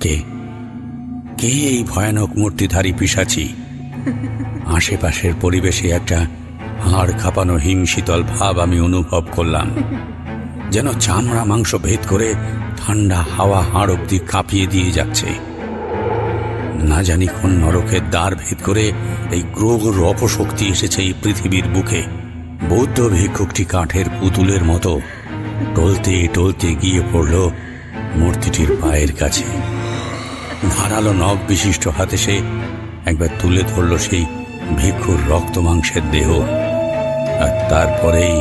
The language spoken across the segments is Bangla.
কে কে এই ভয়ানক মূর্তিধারী পিশাচী? আশেপাশের পরিবেশে একটা হাড় কাঁপানো হিমশীতল ভাব আমি অনুভব করলাম, যেন চামড়া মাংস ভেদ করে ঠান্ডা হাওয়া হাড় অব্দি কাঁপিয়ে দিয়ে যাচ্ছে। না জানি কোন নরকের দ্বার ভেদ করে এই গ্রহর অপশক্তি এসেছে এই পৃথিবীর বুকে। বৌদ্ধ ভিক্ষুকটি কাঠের পুতুলের মতো টলতে টলতে গিয়ে পড়ল মূর্তিটির পায়ের কাছে। ধারালো নখ বিশিষ্ট হাতে সে একবার তুলে ধরল সেই ভিক্ষুর রক্ত মাংসের দেহ। আর তারপরেই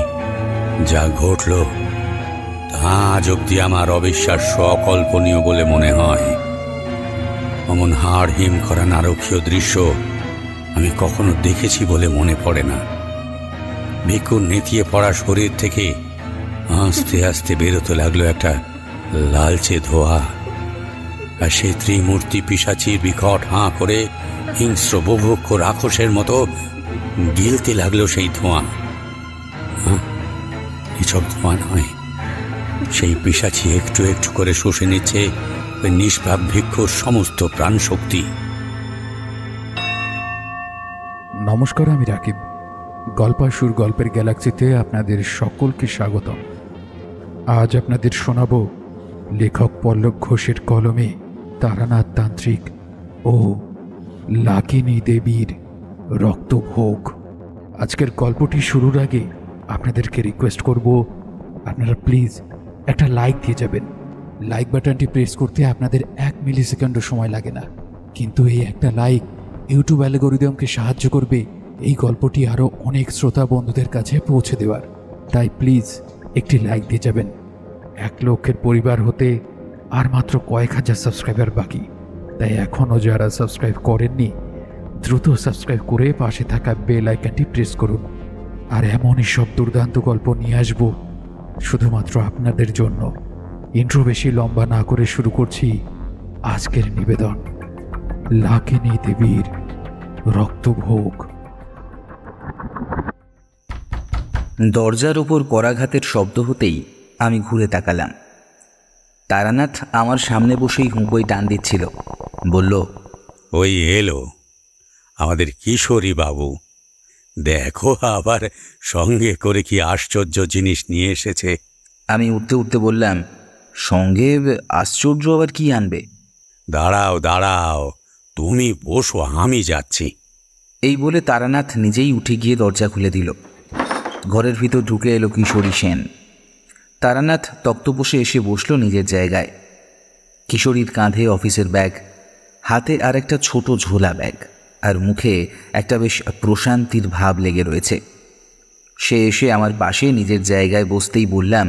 যা ঘটল তা আজ অব্দি আমার অবিশ্বাস্য, অকল্পনীয় বলে মনে হয়। অমন হাড় হিম করা নারকীয় দৃশ্য আমি কখনো দেখেছি বলে মনে পড়ে না। ভিক্ষুর নেতিয়ে পড়া শরীর থেকে আস্তে আস্তে বেরোতে লাগলো একটা লালচে ধোঁয়া, আর সেই ত্রিমূর্তি পিশাচির বিকট হাঁ করে হিংস্র বুভুক্ষ রাক্ষসের মতো গিলতে লাগলো সেই ধোঁয়া। এসব ধোঁয়া নয়, সেই পিশাচি একটু একটু করে শুষে নিচ্ছে ওই নিষ্পাপ ভিক্ষুর সমস্ত প্রাণ শক্তি। নমস্কার, আমি রাকিব। গল্পাসুর গল্পের গ্যালাক্সিতে আপনাদের সকলকে স্বাগতম। আজ আপনাদের শোনাব লেখক পল্লব ঘোষের কলমে তারানাথ তান্ত্রিক ও লাকিনী দেবীর রক্তভোগ। আজকের গল্পটি শুরুর আগে আপনাদেরকে রিকোয়েস্ট করব, আপনারা প্লিজ একটা লাইক দিয়ে যাবেন। লাইক বাটনটি প্রেস করতে আপনাদের 1 মিলি সেকেন্ডও সময় লাগে না, কিন্তু এই একটা লাইক ইউটিউব অ্যালগরিদমকে সাহায্য করবে এই গল্পটি আরও অনেক শ্রোতা বন্ধুদের কাছে পৌঁছে দেওয়ার। তাই প্লিজ একটি লাইক দিয়ে যাবেন। 1 লক্ষের পরিবার হতে আর মাত্র কয়েক হাজার সাবস্ক্রাইবার বাকি, তাই এখনও যারা সাবস্ক্রাইব করেননি দ্রুত সাবস্ক্রাইব করে পাশে থাকা বেল আইকনটি প্রেস করুন। আর এমনই সব দুর্দান্ত গল্প নিয়ে আসবো শুধুমাত্র আপনাদের জন্য। ইন্ট্রো বেশি লম্বা না করে শুরু করছি আজকের নিবেদন, লাকিনী দেবীর রক্তভোগ। দরজার ওপর করাঘাতের শব্দ হতেই আমি ঘুরে তাকালাম। তারানাথ আমার সামনে বসেই হুঁকোয় টান দিচ্ছিল। বলল, ওই এলো আমাদের কিশোরী বাবু, দেখো আবার সঙ্গে করে কি আশ্চর্য জিনিস নিয়ে এসেছে। আমি উঠতে উঠতে বললাম, সঙ্গে আশ্চর্য আবার কি আনবে? দাঁড়াও দাঁড়াও, তুমি বসো, আমি যাচ্ছি। এই বলে তারানাথ নিজেই উঠে গিয়ে দরজা খুলে দিল। ঘরের ভিতর ঢুকে এলো কিশোরী সেন। তারানাথ তক্তপোষে এসে বসল নিজের জায়গায়। কিশোরীর কাঁধে অফিসের ব্যাগ, হাতে আর একটা ছোট ঝোলা ব্যাগ, আর মুখে একটা বেশ প্রশান্তির ভাব লেগে রয়েছে। সে এসে আমার পাশে নিজের জায়গায় বসতেই বললাম,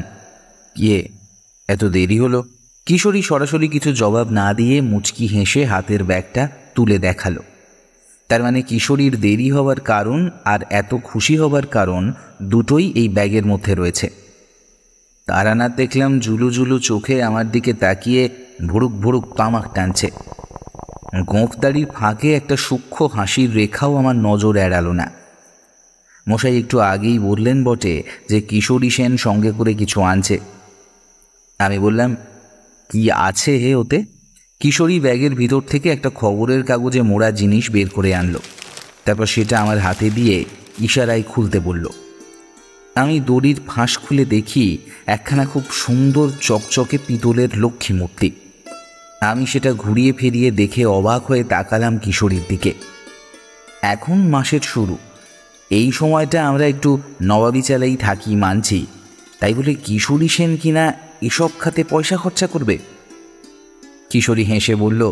ইয়ে, এত দেরি হলো? কিশোরী সরাসরি কিছু জবাব না দিয়ে মুচকি হেসে হাতের ব্যাগটা তুলে দেখালো। তার মানে কিশোরীর দেরি হওয়ার কারণ আর এত খুশি হবার কারণ দুটোই এই ব্যাগের মধ্যে রয়েছে। তারানাথ দেখলাম জুলু জুলু চোখে আমার দিকে তাকিয়ে ভুরুক ভুরুক তামাক টানছে। গোঁফদাড়ির ফাঁকে একটা সূক্ষ্ম হাসির রেখাও আমার নজর এড়ালো না। মশাই একটু আগেই বললেন বটে যে কিশোরী সেন সঙ্গে করে কিছু আনছে। আমি বললাম, কি আছে হে ওতে? কিশোরী ব্যাগের ভিতর থেকে একটা খবরের কাগজে মোড়া জিনিস বের করে আনলো। তারপর সেটা আমার হাতে দিয়ে ইশারায় খুলতে বলল। আমি দড়ির ফাঁস খুলে দেখি একখানা খুব সুন্দর চকচকে পিতলের লক্ষ্মী মূর্তি। আমি সেটা ঘুরিয়ে ফিরিয়ে দেখে অবাক হয়ে তাকালাম কিশোরীর দিকে। এখন মাসের শুরু, এই সময়টা আমরা একটু নবাবি চালাই থাকি মানছি, তাই বলে কিশোরী সেন কিনা এসব খাতে পয়সা খরচা করবে? কিশোরী হেসে বলল,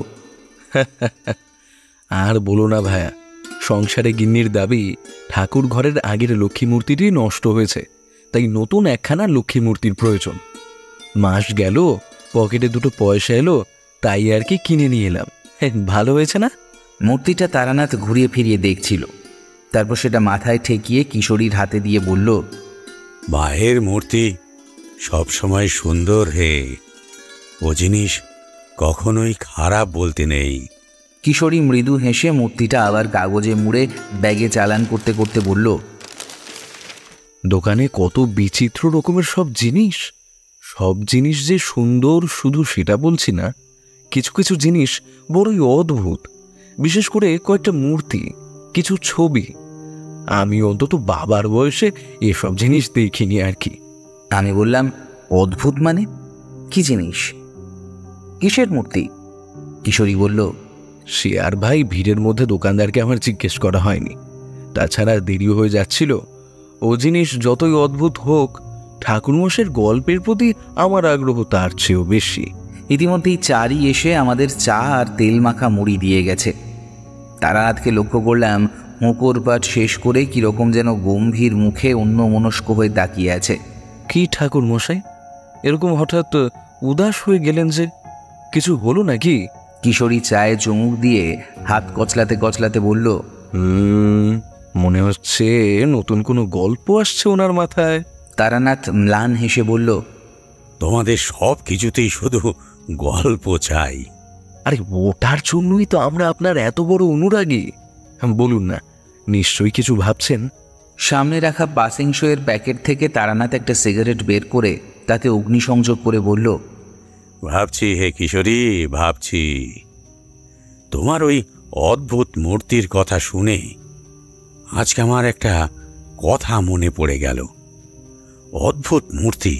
আর বলো না ভায়া, সংসারে গিন্নির দাবি ঠাকুর ঘরের আগের লক্ষ্মী মূর্তিটি নষ্ট হয়েছে, তাই নতুন একখানা লক্ষ্মী মূর্তির প্রয়োজন। মাস গেল, পকেটে 2 পয়সা এলো, তাই আর কি কিনে নিয়ে এলাম। ভালো হয়েছে না? মূর্তিটা তারানাথ ঘুরিয়ে ফিরিয়ে দেখছিল। তারপর সেটা মাথায় ঠেকিয়ে কিশোরীর হাতে দিয়ে বলল, মায়ের মূর্তি সবসময় সুন্দর হে, ও জিনিস কখনোই খারাপ বলতে নেই। কিশোরী মৃদু হেসে মূর্তিটা আবার কাগজে মুড়ে ব্যাগে চালান করতে করতে বলল, দোকানে কত বিচিত্র রকমের সব জিনিস যে সুন্দর শুধু সেটা বলছি না, কিছু কিছু জিনিস বড়ই অদ্ভুত, বিশেষ করে কয়েকটা মূর্তি, কিছু ছবি। আমি অন্তত বাবার বয়সে এসব জিনিস দেখিনি আর কি। আমি বললাম, অদ্ভুত মানে কি জিনিস, কিসের মূর্তি? কিশোরী বলল, সে আর ভাই ভিড়ের মধ্যে দোকানদারকে আমার জিজ্ঞেস করা হয়নি। তাছাড়া দেরি হয়ে যাচ্ছিল। ও জিনিস যতই অদ্ভুত হোক, ঠাকুরমশাইয়ের গল্পের প্রতি আমার আগ্রহ তার চেয়েও বেশি। ইতিমধ্যেই চারি এসে আমাদের চা আর তেল মাখা মুড়ি দিয়ে গেছে। তারানাথকে লক্ষ্য করলাম মুখর পাঠ শেষ করে কিরকম যেন গম্ভীর মুখে অন্যমনস্ক হয়ে তাকিয়ে আছে। কি ঠাকুরমশাই, এরকম হঠাৎ উদাস হয়ে গেলেন যে? কিছু হলো নাকি? কিশোরী চায়ে চুমুক দিয়ে হাত কচলাতে কচলাতে বলল, মনে হচ্ছে নতুন কোনো গল্প আসছে ওনার মাথায়। তারানাথ ম্লান হেসে বলল, তোমাদের সব কিছুতেই শুধু গল্প চাই। আরে ওটার জন্যই তো আমরা আপনার এত বড় অনুরাগী। বলুন না, নিশ্চয়ই কিছু ভাবছেন। সামনে রাখা পাসিং শোয়ের প্যাকেট থেকে তারানাথ একটা সিগারেট বের করে তাতে অগ্নিসংযোগ করে বলল, ভাবছি হে কিশোরী, ভাবছি। তোমার ওই অদ্ভুত মূর্তির কথা শুনে আজকে আমার একটা কথা মনে পড়ে গেল। অদ্ভুত মূর্তি,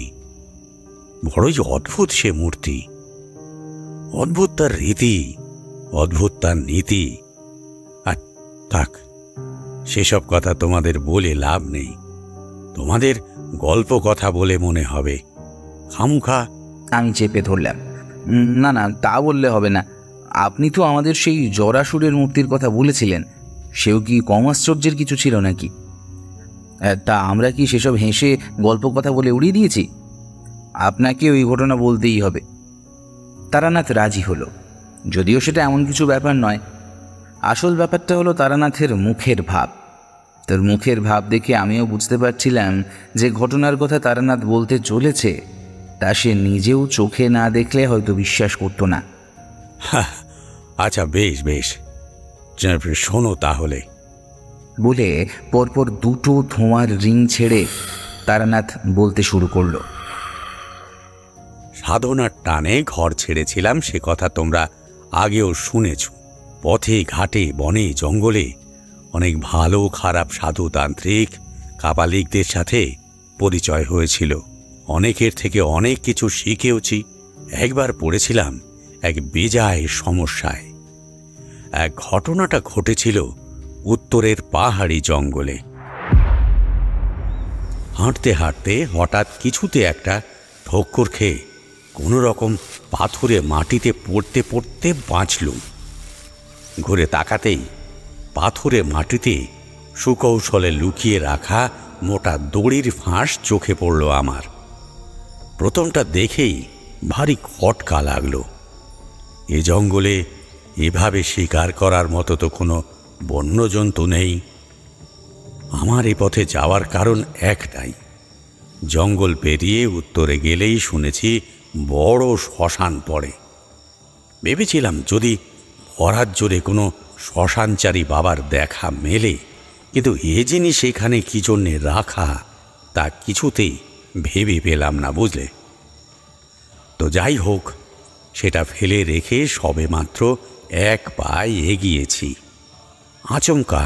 বড়ই অদ্ভুত সে মূর্তি। অদ্ভুত তার রীতি, অদ্ভুত তার নীতি। আর থাক, সেসব কথা তোমাদের বলে লাভ নেই। তোমাদের গল্প কথা বলে মনে হবে খামুখা। আমি চেপে ধরলাম, না না, তা বললে হবে না। আপনি তো আমাদের সেই জরাসুরের মূর্তির কথা বলেছিলেন, সেও কি কম আশ্চর্যের কিছু ছিল নাকি? তা আমরা কি সেসব হেসে গল্প কথা বলে উড়িয়ে দিয়েছি? আপনাকে ওই ঘটনা বলতেই হবে। তারানাথ রাজি হলো, যদিও সেটা এমন কিছু ব্যাপার নয়। আসল ব্যাপারটা হলো তারানাথের মুখের ভাব। তার মুখের ভাব দেখে আমিও বুঝতে পারছিলাম যে ঘটনার কথা তারানাথ বলতে চলেছে তা সে নিজেও চোখে না দেখলে হয়তো বিশ্বাস করতো না। আচ্ছা, বেশ বেশ, শোনো তাহলে, বলে পরপর দুটো ধোঁয়ার রিং ছেড়ে তারানাথ বলতে শুরু করল। সাধনার টানে ঘর ছেড়েছিলাম, সে কথা তোমরা আগেও শুনেছ। পথে ঘাটে বনে জঙ্গলে অনেক ভালো খারাপ সাধুতান্ত্রিক কাপালিকদের সাথে পরিচয় হয়েছিল। অনেকের থেকে অনেক কিছু শিখেওছি। একবার পড়েছিলাম এক বেজায় সমস্যায়। এক ঘটনাটা ঘটেছিল উত্তরের পাহাড়ি জঙ্গলে। হাঁটতে হাঁটতে হঠাৎ কিছুতে একটা ঠক্কর খেয়ে কোনো রকম পাথুরে মাটিতে পড়তে পড়তে বাঁচলুম। ঘুরে তাকাতেই পাথুরে মাটিতে সুকৌশলে লুকিয়ে রাখা মোটা দড়ির ফাঁস চোখে পড়ল আমার। প্রথমটা দেখেই ভারী খটকা লাগলো। এ জঙ্গলে এভাবে শিকার করার মতো তো কোনো বন্যজন্তু নেই। আমার এ পথে যাওয়ার কারণ একটাই, জঙ্গল পেরিয়ে উত্তরে গেলেই শুনেছি বড় শ্মশান পড়ে। ভেবেছিলাম যদি ভরার জোরে কোনো শ্মশানচারী বাবার দেখা মেলে, কিন্তু এ জিনিস এখানে কি জন্যে রাখা তা কিছুতেই ভেবে পেলাম না, বুঝলে। তো যাই হোক, সেটা ফেলে রেখে সবেমাত্র এক পা এগিয়েছি। আচমকা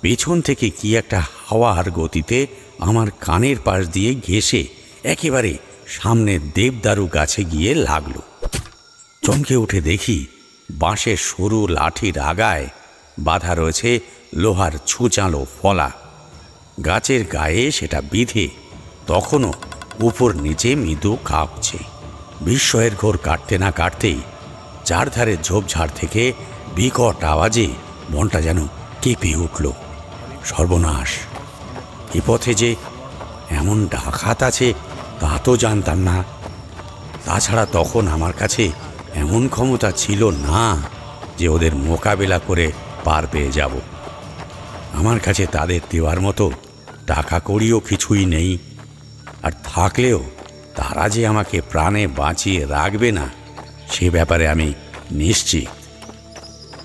পেছন থেকে কি একটা হাওয়ার গতিতে আমার কানের পাশ দিয়ে ঘেঁষে একেবারে সামনের দেবদারু গাছে গিয়ে লাগলো। চমকে উঠে দেখি বাঁশের সরু লাঠির আগায় বাঁধা রয়েছে লোহার ছুঁচালো ফলা। গাছের গায়ে সেটা বিঁধে তখনও উপর নিচে মৃদু কাঁপছে। বিস্ময়ের ঘোর কাটতে না কাটতেই চারধারে ঝোপঝাড় থেকে বিকট আওয়াজে মনটা যেন কেঁপে উঠল। সর্বনাশ! এ পথে যে এমন ডাকাত আছে তা তো জানতাম না। তাছাড়া তখন আমার কাছে এমন ক্ষমতা ছিল না যে ওদের মোকাবেলা করে পার পেয়ে যাব। আমার কাছে তাদের দেওয়ার মতো টাকা কড়িও কিছুই নেই। আর থাকলেও তারা যে আমাকে প্রাণে বাঁচিয়ে রাখবে না সে ব্যাপারে আমি নিশ্চিত।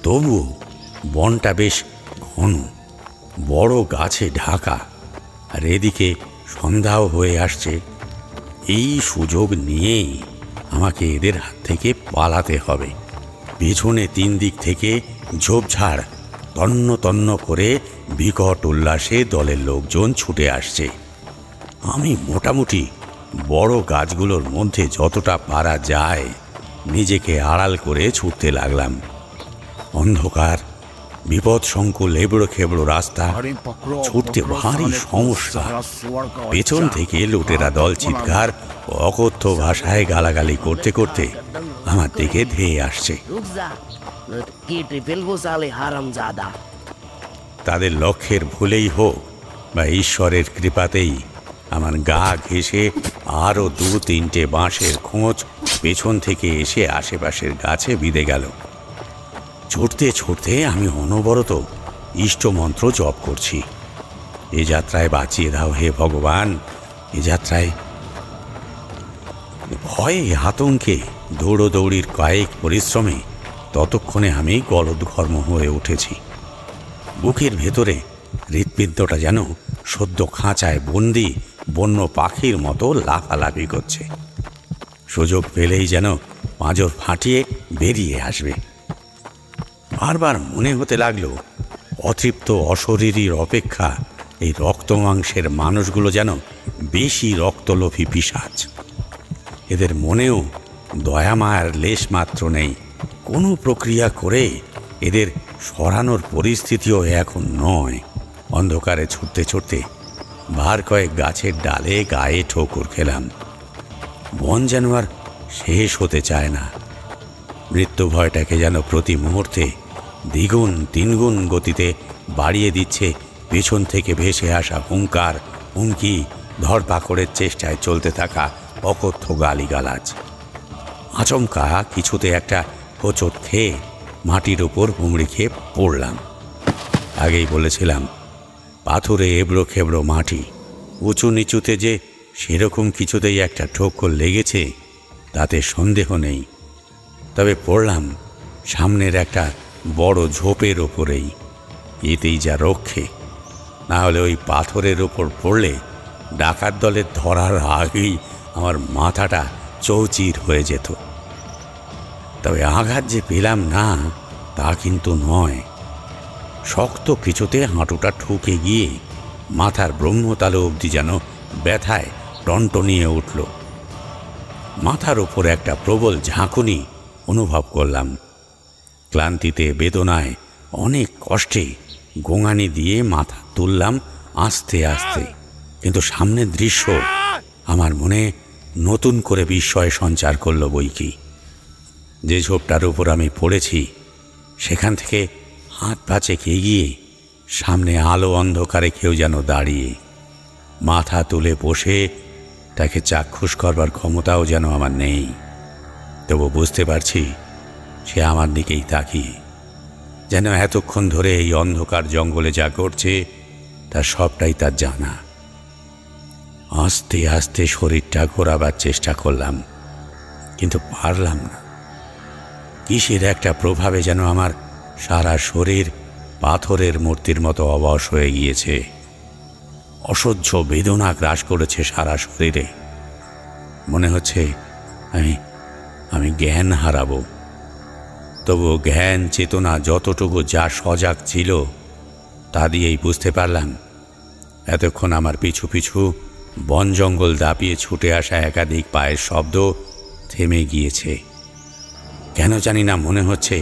তবুও বনটা বেশ ঘন, বড় গাছে ঢাকা, আর এদিকে সন্ধ্যাও হয়ে আসছে। এই সুযোগ নিয়েই আমাকে এদের হাত থেকে পালাতে হবে। পেছনে 3 দিক থেকে ঝোপঝাড় তন্ন তন্ন করে বিকট উল্লাসে দলের লোকজন ছুটে আসছে। আমি মোটামুটি বড় গাছগুলোর মধ্যে যতটা পারা যায় নিজেকে আড়াল করে ছুটতে লাগলাম। অন্ধকার, বিপদসংকুল এবড়ো খেবড়ো রাস্তা, ছুটতে ভারী সমস্যা। পেছন থেকে লুটেরা দল চিৎকার ও অকথ্য ভাষায় গালাগালি করতে করতে আমার দিকে ধেয়ে আসছে। তাদের লক্ষ্যের ভুলেই হোক বা ঈশ্বরের কৃপাতেই আমার গা ঘেঁষে আরও 2-3টে বাঁশের খোঁজ পেছন থেকে এসে আশেপাশের গাছে বিঁধে গেল। ছুটতে ছুটতে আমি অনবরত ইষ্টমন্ত্র জপ করছি। এ যাত্রায় বাঁচিয়ে দাও হে ভগবান, এ যাত্রায়। ভয়ে আতঙ্কে দৌড়োদৌড়ির কয়েক পরিশ্রমে ততক্ষণে আমি গলদঘর্ম হয়ে উঠেছি। বুকের ভেতরে হৃৎপিণ্ডটা যেন সদ্য খাঁচায় বন্দি বন্য পাখির মতো লাফালাফি করছে। সুযোগ পেলেই যেন পাঁজর ফাটিয়ে বেরিয়ে আসবে। বারবার মনে হতে লাগলো অতৃপ্ত অশরীরীর অপেক্ষা এই রক্ত মাংসের মানুষগুলো যেন বেশি রক্তলোভী পিশাচ। এদের মনেও দয়া মায়ার লেশ মাত্র নেই। কোনো প্রক্রিয়া করে এদের সরানোর পরিস্থিতিও এখন নয়। অন্ধকারে ছুটতে ছুটতে বার কয়েক গাছের ডালে গায়ে ঠোকর খেলাম। বন যেন আর শেষ হতে চায় না। মৃত্যু ভয়টাকে যেন প্রতি মুহূর্তে দ্বিগুণ তিনগুণ গতিতে বাড়িয়ে দিচ্ছে পেছন থেকে ভেসে আসা হুঙ্কার, হুমকি, ধরপাকড়ের চেষ্টায় চলতে থাকা অকথ্য গালিগালাজ। আচমকা কিছুতে একটা হোঁচট খেয়ে মাটির ওপর হুমড়ি খেয়ে পড়লাম। আগেই বলেছিলাম পাথরে এবড়ো খেবড়ো মাটি, উঁচু নিচুতে যে সেরকম কিছুতেই একটা ঠোক্কর লেগেছে তাতে সন্দেহ নেই। তবে পড়লাম সামনের একটা বড় ঝোপের ওপরেই। এতেই যা রক্ষে, না হলে ওই পাথরের ওপর পড়লে ডাকাত দলের ধরার আগেই আমার মাথাটা চৌচির হয়ে যেত। তবে আঘাত যে পেলাম না তা কিন্তু নয়। শক্ত কিছুতে হাঁটুটা ঠুকে গিয়ে মাথার ব্রহ্মতালু অবধি যেন ব্যথায় টনটনিয়ে উঠল। মাথার ওপর একটা প্রবল ঝাঁকুনি অনুভব করলাম। ক্লান্তিতে, বেদনায়, অনেক কষ্টে গোঙানি দিয়ে মাথা তুললাম আস্তে আস্তে। কিন্তু সামনের দৃশ্য আমার মনে নতুন করে বিস্ময় সঞ্চার করল বই কি। যে ঝোপটার উপর আমি পড়েছি সেখান থেকে হাত পা চেকে এগিয়ে সামনে আলো অন্ধকারে কেউ যেন দাঁড়িয়ে। মাথা তুলে বসে তাকে চাক্ষুষ করবার ক্ষমতাও যেন আমার নেই। তবু বুঝতে পারছি সে আমার দিকেই তাকিয়ে, যেন এতক্ষণ ধরে এই অন্ধকার জঙ্গলে যা করছে তার সবটাই তার জানা। আস্তে আস্তে শরীরটা ঘোরাবার চেষ্টা করলাম, কিন্তু পারলাম না। কিসের একটা প্রভাবে যেন আমার সারা শরীর পাথরের মূর্তির মতো অবশ হয়ে গিয়েছে। অসহ্য বেদনা গ্রাস করেছে সারা শরীরে। মনে হচ্ছে আমি জ্ঞান হারাবো। তবু জ্ঞান চেতনা যতটুকু যা সজাগ ছিল তা দিয়েই বুঝতে পারলাম এতক্ষণ আমার পিছু পিছু বন জঙ্গল দাপিয়ে ছুটে আসা একাধিক পায়ের শব্দ থেমে গিয়েছে। কেন জানি না মনে হচ্ছে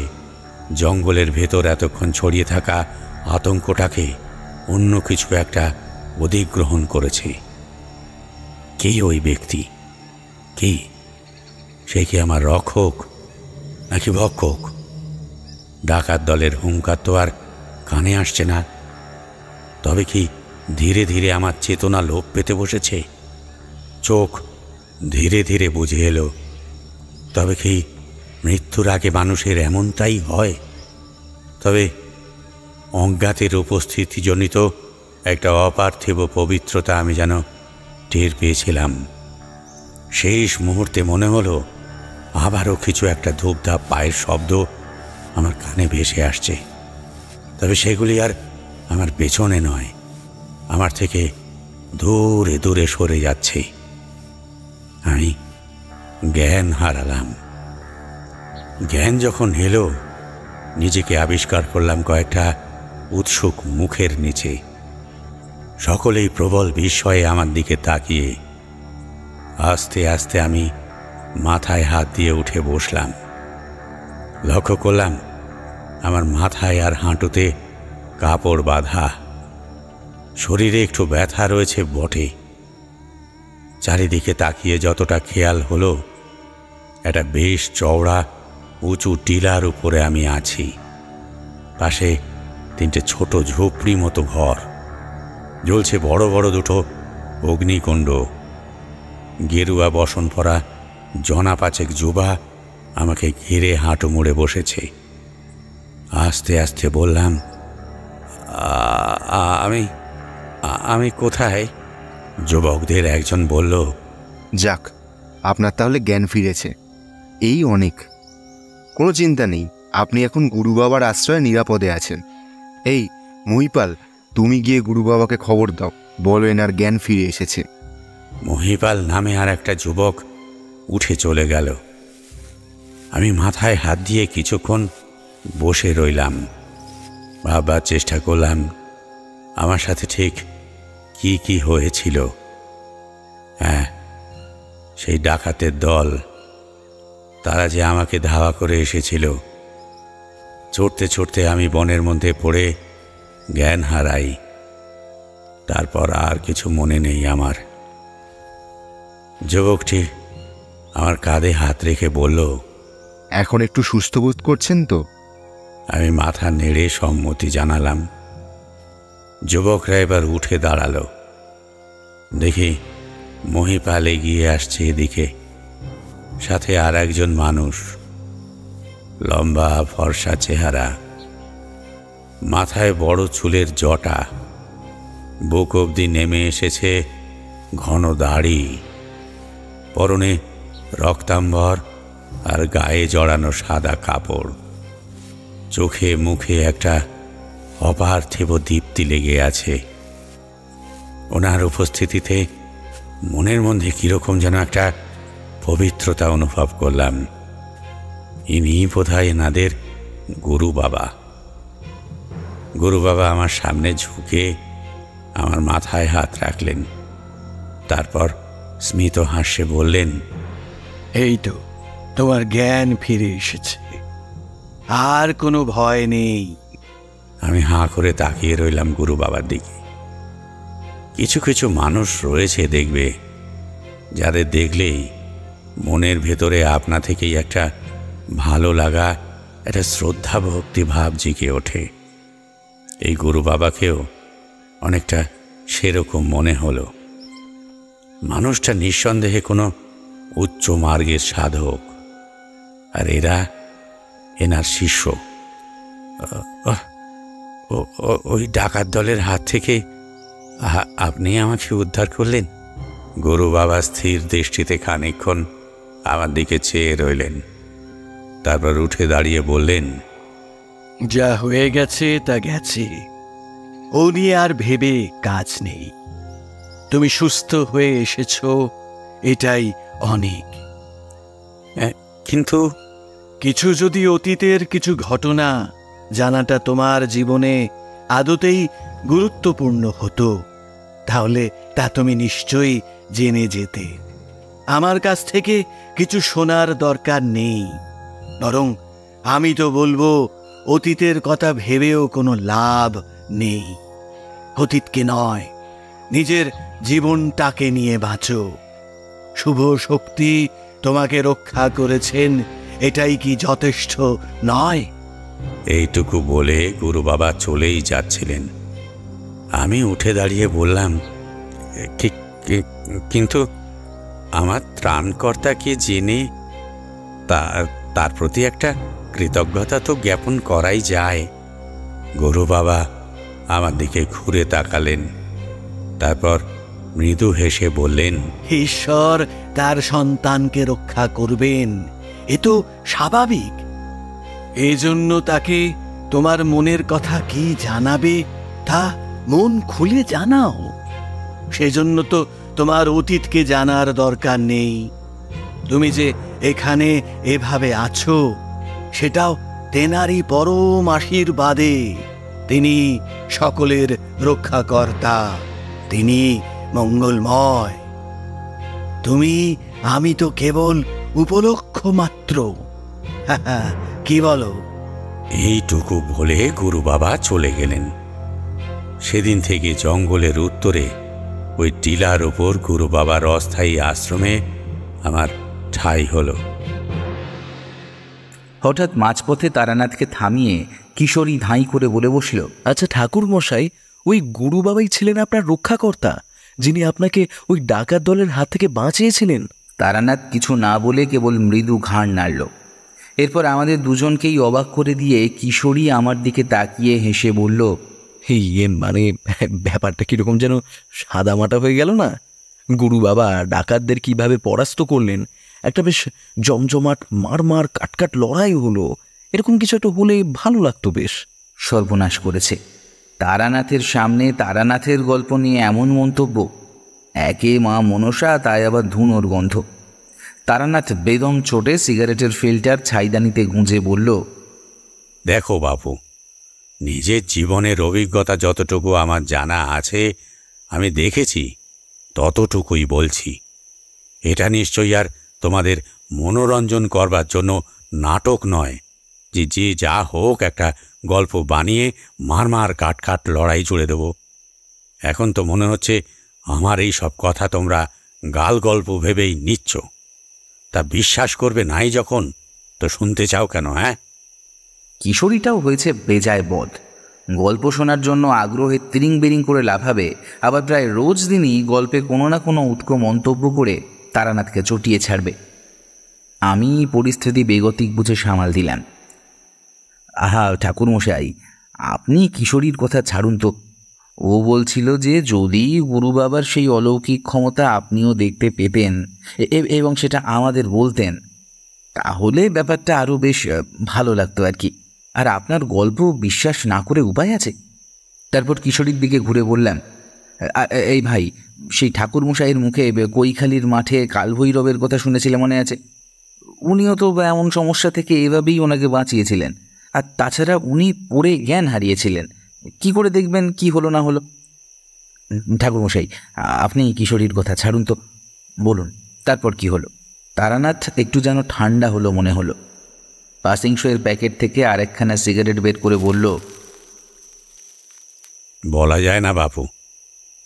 জঙ্গলের ভেতর এতক্ষণ ছড়িয়ে থাকা আতঙ্কটাকে অন্য কিছু একটা অধিগ্রহণ করেছে। কে ওই ব্যক্তি? কে? সে কি আমার রক্ষক নাকি ভক্ষক? ডাকাত দলের হুঙ্কার তো আর কানে আসছে না। তবে কি ধীরে ধীরে আমার চেতনা লোপ পেতে বসেছে? চোখ ধীরে ধীরে বুঝে এলো, তবে কি মৃত্যুর আগে মানুষের এমনটাই হয়? তবে অজ্ঞাতের উপস্থিতিজনিত একটা অপার্থিব পবিত্রতা আমি যেন টের পেয়েছিলাম। শেষ মুহূর্তে মনে হলো আবারও কিছু একটা ধূপধাপ পায়ের শব্দ আমার কানে ভেসে আসছে। তবে সেগুলি আর আমার পেছনে নয়, আমার থেকে দূরে দূরে সরে যাচ্ছে। আমি জ্ঞান হারালাম। জ্ঞান যখন এলো, নিজেকে আবিষ্কার করলাম কয়েকটা উৎসুক মুখের নিচে। সকলেই প্রবল বিস্ময়ে আমার দিকে তাকিয়ে। আস্তে আস্তে আমি মাথায় হাত দিয়ে উঠে বসলাম। লক্ষ্য করলাম আমার মাথায় আর হাঁটুতে কাপড় বাঁধা। শরীরে একটু ব্যথা রয়েছে বটে। চারিদিকে তাকিয়ে যতটা খেয়াল হলো, একটা বেশ চওড়া উঁচু টিলার উপরে আমি আছি। পাশে 3টে ছোট ঝুপড়ি মতো ঘর। জ্বলছে বড় বড় 2টো অগ্নিকুণ্ড। গেরুয়া বসন পরা জনা 5 যুবা আমাকে ঘিরে হাঁটু মুড়ে বসেছে। আস্তে আস্তে বললাম, আমি কোথায়? যুবকদের একজন বলল, যাক, আপনার তাহলে জ্ঞান ফিরেছে, এই অনেক। কোনো চিন্তা নেই, আপনি এখন গুরু বাবার আশ্রয়ে নিরাপদে আছেন। এই মহিপাল, তুমি গিয়ে গুরু বাবাকে খবর দাও, বলো এনার জ্ঞান ফিরে এসেছে। মহিপাল নামে আর একটা যুবক উঠে চলে গেল। আমি মাথায় হাত দিয়ে কিছুক্ষণ বসে রইলাম। ভাববার চেষ্টা করলাম আমার সাথে ঠিক কি কি হয়েছিল। হ্যাঁ, সেই ডাকাতের দল, তারা যে আমাকে ধাওয়া করে এসেছিল। চড়তে চড়তে আমি বনের মধ্যে পড়ে জ্ঞান হারাই। তারপর আর কিছু মনে নেই আমার। যুবকটি আমার কাঁধে হাত রেখে বলল, এখন একটু সুস্থ বোধ করছেন তো? আমি মাথা নেড়ে সম্মতি জানালাম। যুবকরা এবার উঠে দাঁড়ালো। দেখি মহিপাল এগিয়ে আসছে এদিকে, সাথে আর একজন মানুষ। লম্বা ফর্সা চেহারা, মাথায় বড় চুলের জটা, বুক অবধি নেমে এসেছে ঘন দাড়ি, পরনে রক্তাম্বর আর গায়ে জড়ানো সাদা কাপড়। চোখে মুখে একটা অপার্থিব দীপ্তি লেগে আছে। ওনার উপস্থিতিতে মনের মধ্যে কীরকম যেন একটা পবিত্রতা অনুভব করলাম। ইনি বোধহয় এনাদের গুরু বাবা। গুরু বাবা আমার সামনে ঝুঁকে আমার মাথায় হাত রাখলেন। তারপর স্মিত হাস্যে বললেন, এই তো তোমার জ্ঞান ফিরে এসেছে, আর কোনো ভয় নেই। আমি হাঁ করে তাকিয়ে রইলাম গুরু বাবার দিকে। কিছু কিছু মানুষ রয়েছে দেখবে, যাদের দেখলেই মনের ভেতরে আপনা থেকেই একটা ভালো লাগা, একটা শ্রদ্ধা ভক্তি ভাব জেগে ওঠে। এই গুরু বাবাকেও অনেকটা সেরকম মনে হলো। মানুষটা নিঃসন্দেহে কোনো উচ্চ মার্গের সাধক, আর এরা এনার শিষ্য। ওই ডাকাত দলের হাত থেকে আপনি আমাকে উদ্ধার করলেন? গুরু বাবা স্থির দৃষ্টিতে খানিকক্ষণ আমার দিকে চেয়ে রইলেন। তারপর উঠে দাঁড়িয়ে বললেন, যা হয়ে গেছে তা গেছে, ও নিয়ে আর ভেবে কাজ নেই। তুমি সুস্থ হয়ে এসেছ, এটাই অনেক। কিন্তু কিছু যদি অতীতের কিছু ঘটনা জানাটা তোমার জীবনে আদতেই গুরুত্বপূর্ণ হতো, তাহলে তা তুমি নিশ্চয়ই জেনে যেতে। আমার কাছ থেকে কিছু শোনার দরকার নেই, বরং আমি তো বলবো অতীতের কথা ভেবেও কোনো লাভ নেই। অতীতকে নয়, নিজের জীবনটাকে নিয়ে বাঁচো। শুভ শক্তি তোমাকে রক্ষা করেছেন, এটাই কি যথেষ্ট নয়? এইটুকু বলে গুরু বাবা চলেই যাচ্ছিলেন। আমি উঠে দাঁড়িয়ে বললাম, কিন্তু আমার ত্রাণকর্তাকে জেনে তার প্রতি একটা কৃতজ্ঞতা তো জ্ঞাপন করাই যায়। গুরু বাবা আমার দিকে ঘুরে তাকালেন, তারপর মৃদু হেসে বললেন, ঈশ্বর তার সন্তানকে রক্ষা করবেন, এ তো স্বাভাবিক। এজন্য তাকে তোমার মনের কথা কি জানাবে তা মন খুলে জানাও। সেজন্য তো তোমার অতীতকে জানার দরকার নেই। তুমি যে এখানে এভাবে আছো, সেটাও তেনারই পরম আশীর্বাদে। তিনি সকলের রক্ষাকর্তা, তিনি মঙ্গলময়। তুমি আমি তো কেবল উপলক্ষ মাত্র। কি বলো? এইটুকু বলে গুরু বাবা চলে গেলেন। সেদিন থেকে জঙ্গলের উত্তরে ওই টিলার ওপর গুরু বাবার অস্থায়ী আশ্রমে আমার ঠাঁই হলো। হঠাৎ মাঝপথে তারানাথকে থামিয়ে কিশোরী ধাঁই করে বলে বসল, আচ্ছা ঠাকুর মশাই, ওই গুরু বাবাই ছিলেন আপনার রক্ষাকর্তা, যিনি আপনাকে ওই ডাকাত দলের হাত থেকে বাঁচিয়েছিলেন? তারানাথ কিছু না বলে কেবল মৃদু ঘাড় নাড়ল। এরপর আমাদের দুজনকেই অবাক করে দিয়ে কিশোরী আমার দিকে তাকিয়ে হেসে বলল, মানে ব্যাপারটা কিরকম যেন সাদামাটা হয়ে গেল না? গুরু বাবা ডাকাতদের কিভাবে পরাস্ত করলেন, একটা বেশ জমজমাট মার কাটকাট লড়াই হলো, এরকম কিছু একটা হলে ভালো লাগতো বেশ। সর্বনাশ করেছে। তারানাথের সামনে তারানাথের গল্প নিয়ে এমন মন্তব্য! একে মা মনসা, তাই আবার ধুনোর গন্ধ। তারানাথ বেদম চোটে সিগারেটের ফিল্টার ছাইদানিতে গুঁজে বলল, দেখো বাপু, নিজের জীবনের অভিজ্ঞতা যতটুকু আমার জানা আছে, আমি দেখেছি ততটুকুই বলছি। এটা নিশ্চয়ই আর তোমাদের মনোরঞ্জন করবার জন্য নাটক নয় যে যে যা হোক একটা গল্প বানিয়ে মার কাট লড়াই জুড়ে দেব। এখন তো মনে হচ্ছে আমার এই সব কথা তোমরা গাল গল্প ভেবেই নিচ্ছ। তা বিশ্বাস করবে নাই যখন, তো শুনতে চাও কেন? হ্যাঁ, কিশোরীটাও হয়েছে বেজায় বদ। গল্প শোনার জন্য আগ্রহে তিরিং বিরিং করে লাফাবে, আবার প্রায় রোজ দিনই গল্পে কোনো না কোনো উটকো মন্তব্য করে তারানাথকে চটিয়ে ছাড়বে। আমি পরিস্থিতি বেগতিক বুঝে সামাল দিলাম। আহা ঠাকুরমশাই, আপনি কিশোরীর কথা ছাড়ুন তো। ও বলছিল যে যদি গুরু বাবার সেই অলৌকিক ক্ষমতা আপনিও দেখতে পেতেন এবং সেটা আমাদের বলতেন, তাহলে ব্যাপারটা আরও বেশ ভালো লাগতো আর কি। আর আপনার গল্প বিশ্বাস না করে উপায় আছে? তারপর কিশোরীর দিকে ঘুরে বললাম, এই ভাই, সেই ঠাকুরমশাইয়ের মুখে কৈখালির মাঠে কালভৈরবের কথা শুনেছিলে মনে আছে? উনিও তো এমন সমস্যা থেকে এভাবেই ওনাকে বাঁচিয়েছিলেন। আর তাছাড়া উনি পড়ে জ্ঞান হারিয়েছিলেন। কি করে দেখবেন কি হলো না হলো? ঠাকুরমশাই, আপনি কিশোরীর কথা ছাড়ুন তো, বলুন তারপর কি হলো? তারানাথ একটু যেন ঠান্ডা হলো মনে হলো। পাসিং শোয়ের প্যাকেট থেকে আরেকখানা সিগারেট বের করে বলল, বলা যায় না বাপু।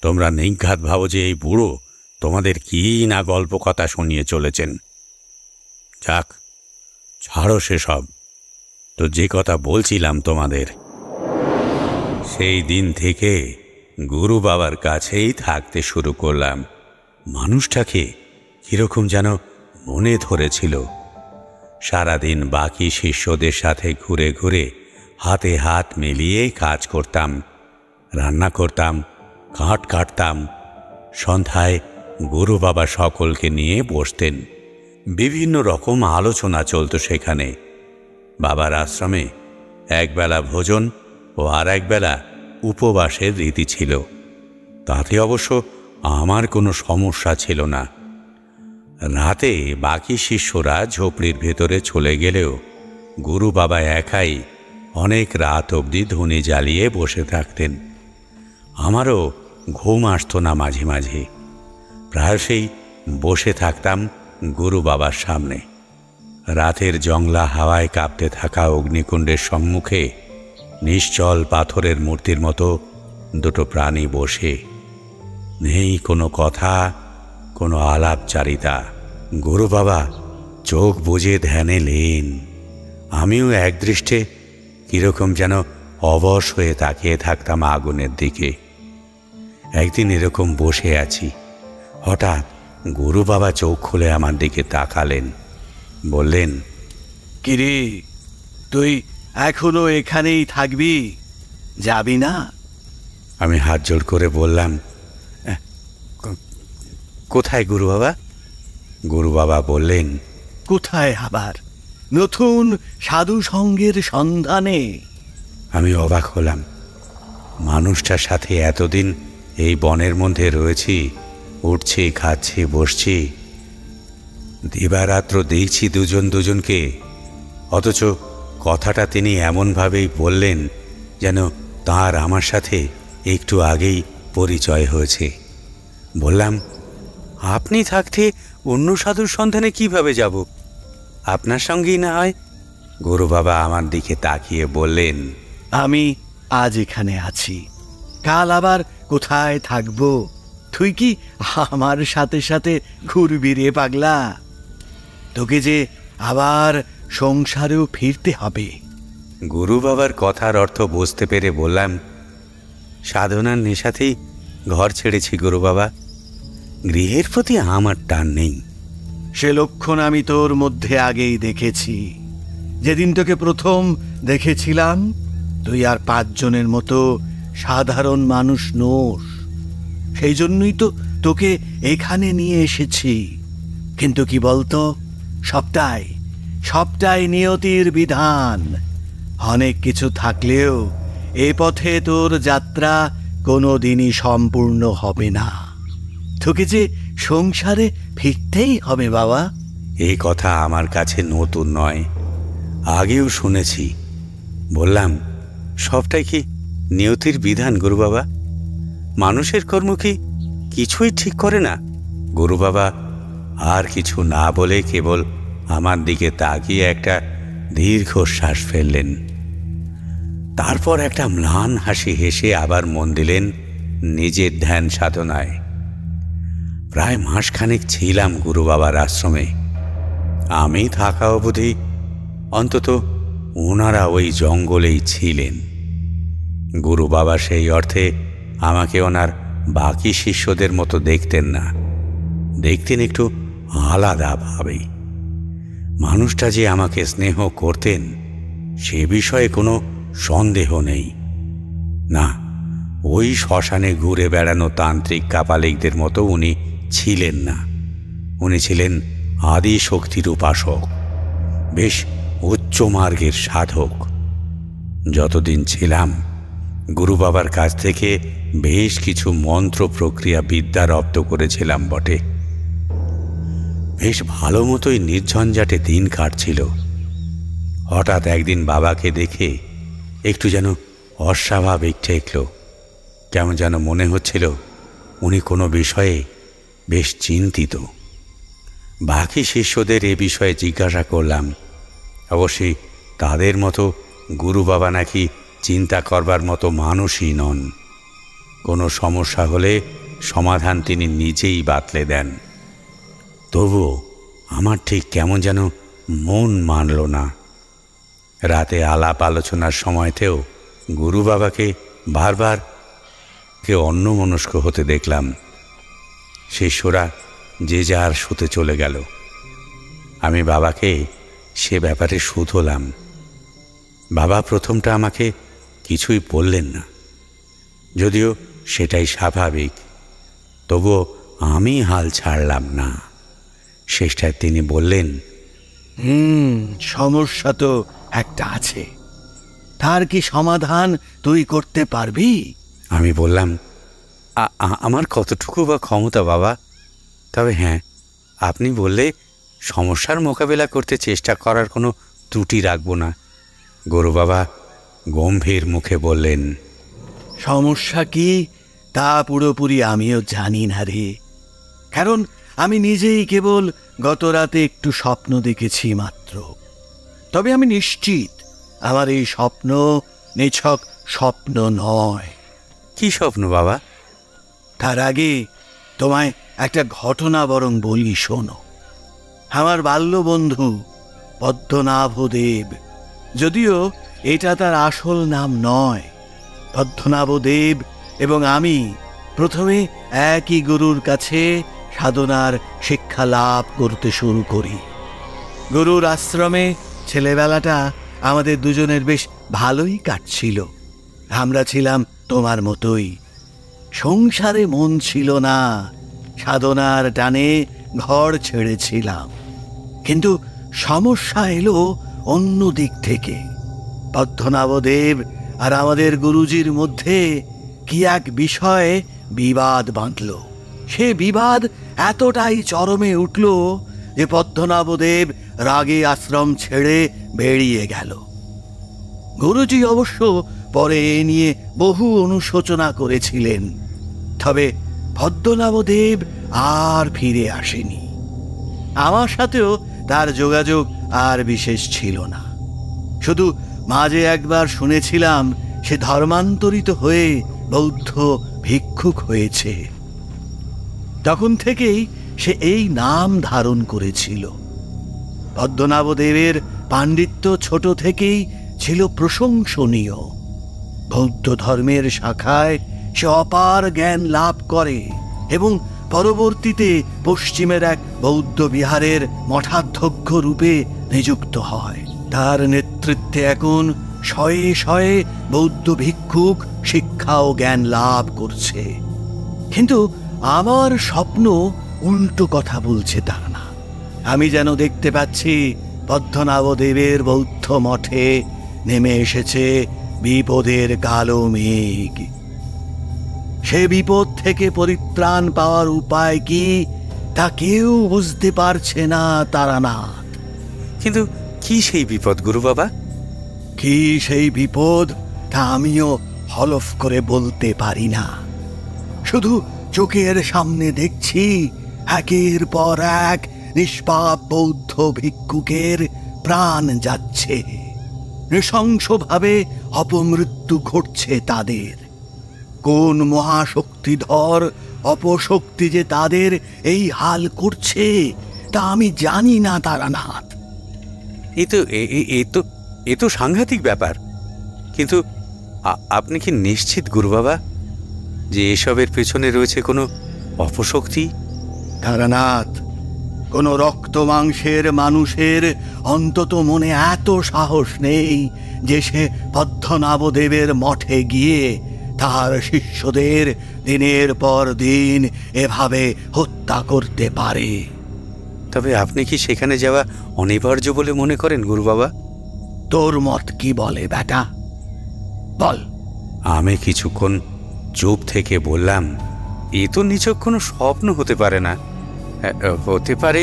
তোমরা নিঘাত ভাবো যে এই বুড়ো তোমাদের কি না গল্প কথা শুনিয়ে চলেছেন। যাক, ছাড়ো সেসব। তো যে কথা বলছিলাম তোমাদের, সেই দিন থেকে গুরু বাবার কাছেই থাকতে শুরু করলাম। মানুষটাকে কিরকম যেন মনে ধরেছিল। সারাদিন বাকি শিষ্যদের সাথে ঘুরে ঘুরে হাতে হাত মিলিয়ে কাজ করতাম, রান্না করতাম, কাঠ কাটতাম। সন্ধ্যায় গুরু বাবা সকলকে নিয়ে বসতেন। বিভিন্ন রকম আলোচনা চলত সেখানে। বাবার আশ্রমে একবেলা ভোজন ও আর একবেলা উপবাসের রীতি ছিল। তাতে অবশ্য আমার কোনো সমস্যা ছিল না। রাতে বাকি শিষ্যরা ঝোপড়ির ভেতরে চলে গেলেও গুরু বাবা একাই অনেক রাত অবধি ধুনি জ্বালিয়ে বসে থাকতেন। আমারও ঘুম আসতো না মাঝে মাঝে। প্রায়শই বসে থাকতাম গুরু বাবার সামনে। রাতের জংলা হাওয়ায় কাঁপতে থাকা অগ্নিকুণ্ডের সম্মুখে নিশ্চল পাথরের মূর্তির মতো দুটো প্রাণী বসে। নেই কোনো কথা, কোনো আলাপচারিতা। গুরু বাবা চোখ বুজে ধ্যানে লেন। আমিও একদৃষ্টে কিরকম যেন অবশ হয়ে তাকিয়ে থাকতাম আগুনের দিকে। একদিন এরকম বসে আছি, হঠাৎ গুরু বাবা চোখ খুলে আমার দিকে তাকালেন, বললেন, কিরে, তুই এখনো এখানেই থাকবি, যাবি না? আমি হাত জোড় করে বললাম, কোথায় গুরু বাবা? গুরু বাবা বললেন, কোথায় আবার? নতুন সাধু সঙ্গের সন্ধানে। আমি অবাক হলাম। মানুষটার সাথে এতদিন এই বনের মধ্যে রয়েছি, উঠছি, খাচ্ছি, বসছি, দিবারাত্র দেখছি দুজন দুজনকে, অথচ কথাটা তিনি এমনভাবেই বললেন যেন তার আমার সাথে একটু আগেই পরিচয় হয়েছে। বললাম, আপনি থাকতে অন্য সাধুর সন্ধানে কিভাবে যাব? আপনার সঙ্গেই না হয়। গুরু বাবা আমার দিকে তাকিয়ে বললেন, আমি আজ এখানে আছি, কাল আবার কোথায় থাকবো? তুই কি আমার সাথে সাথে ঘুরবি রে পাগলা? তোকে যে আবার সংসারেও ফিরতে হবে। গুরু বাবার কথার অর্থ বুঝতে পেরে বললাম, সাধনার নেশাতেই ঘর ছেড়েছি গুরু বাবা, গৃহের প্রতি আমার টান নেই। সে লক্ষণ আমি তোর মধ্যে আগেই দেখেছি। যেদিন তোকে প্রথম দেখেছিলাম তুই আর 5 জনের মতো সাধারণ মানুষ নোস। সেই জন্যই তো তোকে এখানে নিয়ে এসেছি। কিন্তু কি বলতো, সবটাই নিয়তির বিধান। অনেক কিছু থাকলেও এ পথে তোর যাত্রা কোনো দিনই সম্পূর্ণ হবে না। তোকে যে সংসারে ফিরতেই হবে বাবা। এই কথা আমার কাছে নতুন নয়, আগেও শুনেছি। বললাম, সবটাই কি নিয়তির বিধান গুরু বাবা? মানুষের কর্ম কি কিছুই ঠিক করে না? গুরু বাবা আর কিছু না বলে কেবল আমার দিকে তাকিয়ে একটা দীর্ঘশ্বাস ফেললেন। তারপর একটা ম্লান হাসি হেসে আবার মন দিলেন নিজের ধ্যান সাধনায়। প্রায় মাসখানেক ছিলাম গুরু বাবার আশ্রমে। আমি থাকা অবধি অন্তত ওনারা ওই জঙ্গলেই ছিলেন। গুরু বাবা সেই অর্থে আমাকে ওনার বাকি শিষ্যদের মতো দেখতেন না, দেখতেন একটু আলাদাভাবেই। মানুষটা যে আমাকে স্নেহ করতেন সে বিষয়ে কোনো সন্দেহ নেই। না, ওই শ্মশানে ঘুরে বেড়ানো তান্ত্রিক কাপালিকদের মতো উনি ছিলেন না। উনি ছিলেন আদি শক্তির উপাসক, বেশ উচ্চ মার্গের সাধক। যতদিন ছিলাম গুরু বাবার কাছ থেকে বেশ কিছু মন্ত্র প্রক্রিয়া বিদ্যা রপ্ত করেছিলাম বটে। বেশ ভালো মতোই নির্ঝঞ্ঝাটে দিন কাটছিল। হঠাৎ একদিন বাবাকে দেখে একটু যেন অস্বাভাবিক ঠেকল। কেমন যেন মনে হচ্ছিল উনি কোনো বিষয়ে বেশ চিন্তিত। বাকি শিষ্যদের এ বিষয়ে জিজ্ঞাসা করলাম। অবশ্যই তাদের মতো গুরু বাবা নাকি চিন্তা করবার মতো মানুষই নন। কোনো সমস্যা হলে সমাধান তিনি নিজেই বাতলে দেন। তবুও আমার ঠিক কেমন যেন মন মানল না। রাতে আলাপ আলোচনার সময়তেও গুরু বাবাকে বারবার অন্যমনস্ক হতে দেখলাম। শিষ্যরা যে যার শুতে চলে গেল। আমি বাবাকে সে ব্যাপারে শুধলাম। বাবা প্রথমটা আমাকে কিছুই বললেন না, যদিও সেটাই স্বাভাবিক। তবুও আমি হাল ছাড়লাম না। শেষটায় তিনি বললেন, সমস্যা তো একটা আছে, তার কি সমাধান তুই করতে পারবি? আমি বললাম, আমার কতটুকু বা ক্ষমতা বাবা, তবে হ্যাঁ, আপনি বললে সমস্যার মোকাবেলা করতে চেষ্টা করার কোনো ত্রুটি রাখব না। গুরু বাবা গম্ভীর মুখে বললেন, সমস্যা কি তা পুরোপুরি আমিও জানি না রে, কারণ আমি নিজেই কেবল গত রাতে একটু স্বপ্ন দেখেছি মাত্র। তবে আমি নিশ্চিত আমার এই স্বপ্ন নিছক স্বপ্ন নয়। কি স্বপ্ন বাবা? তার আগে তোমায় একটা ঘটনা বরং বলি, শোনো। আমার বাল্যবন্ধু পদ্মনাভদেব, যদিও এটা তার আসল নাম নয়, পদ্মনাভদেব এবং আমি প্রথমে একই গুরুর কাছে সাধনার শিক্ষা লাভ করতে শুরু করি। গুরুর আশ্রমে ছেলেবেলাটা আমাদের দুজনের বেশ ভালোই কাটছিল। আমরা ছিলাম তোমার মতোই, সংসারে মন ছিল না, সাধনার টানে ঘর ছেড়েছিলাম। কিন্তু সমস্যা এলো অন্য দিক থেকে। পদ্মনাভদেব আর আমাদের গুরুজির মধ্যে কি এক বিষয়ে বিবাদ বাঁধল। সে বিবাদ এতটাই চরমে উঠল যে পদ্মনাভদেব রাগে আশ্রম ছেড়ে বেরিয়ে গেল। গুরুজি অবশ্য পরে এ নিয়ে বহু অনুশোচনা করেছিলেন। তবে পদ্মনাভদেব আর ফিরে আসেনি। আমার সাথেও তার যোগাযোগ আর বিশেষ ছিল না। শুধু মাঝে একবার শুনেছিলাম সে ধর্মান্তরিত হয়ে বৌদ্ধ ভিক্ষুক হয়েছে। তখন থেকেই সে এই নাম ধারণ করেছিল। পদ্মনাভদেবের পাণ্ডিত্য ছোট থেকেই ছিল প্রশংসনীয়। বৌদ্ধ ধর্মের শাখায় সে অপার জ্ঞান লাভ করে এবং পরবর্তীতে পশ্চিমের এক বৌদ্ধ বিহারের মঠাধ্যক্ষ রূপে নিযুক্ত হয়। তার নেতৃত্বে এখন শয়ে শয়ে বৌদ্ধ ভিক্ষুক শিক্ষা ও জ্ঞান লাভ করছে। কিন্তু আমার স্বপ্ন উল্টো কথা বলছে তারা না। আমি যেন দেখতে পাচ্ছি পদ্মনাভদেবের বৌদ্ধ মঠে নেমে এসেছে বিপদের কালো মেঘ। সে বিপদ থেকে পরিত্রাণ পাওয়ার উপায় কি তা কেউ বুঝতে পারছে না তারানাথ। কিন্তু কি সেই বিপদ গুরু বাবা? কি সেই বিপদ তা আমিও হলফ করে বলতে পারি না। শুধু চোখের সামনে দেখছি একের পর এক নিষ্পাপ বৌদ্ধ ভিক্ষুকের প্রাণ যাচ্ছে, নৃশংসভাবে অপমৃত্যু ঘটছে তাদের। কোন মহাশক্তিধর অপশক্তি যে তাদের এই হাল করছে তা আমি জানি না তারানাথ। এ তো সাংঘাতিক ব্যাপার। কিন্তু আপনি কি নিশ্চিত গুরু বাবা যে এসবের পেছনে রয়েছে কোনো অপশক্তি? তারানাথ, কোন রক্ত মাংসের মানুষের অন্তত মনে এত সাহস নেই যে সে পদ্মনাভদেবের মঠে গিয়ে তার শিষ্যদের দিনের পর দিন এভাবে হত্যা করতে পারে। তবে আপনি কি সেখানে যাওয়া অনিবার্য বলে মনে করেন গুরু বাবা? তোর মত কি বলে বেটা, বল। আমি কিছুক্ষণ চুপ থেকে বললাম, এ তো নিছক কোনো স্বপ্ন হতে পারে না। হতে পারে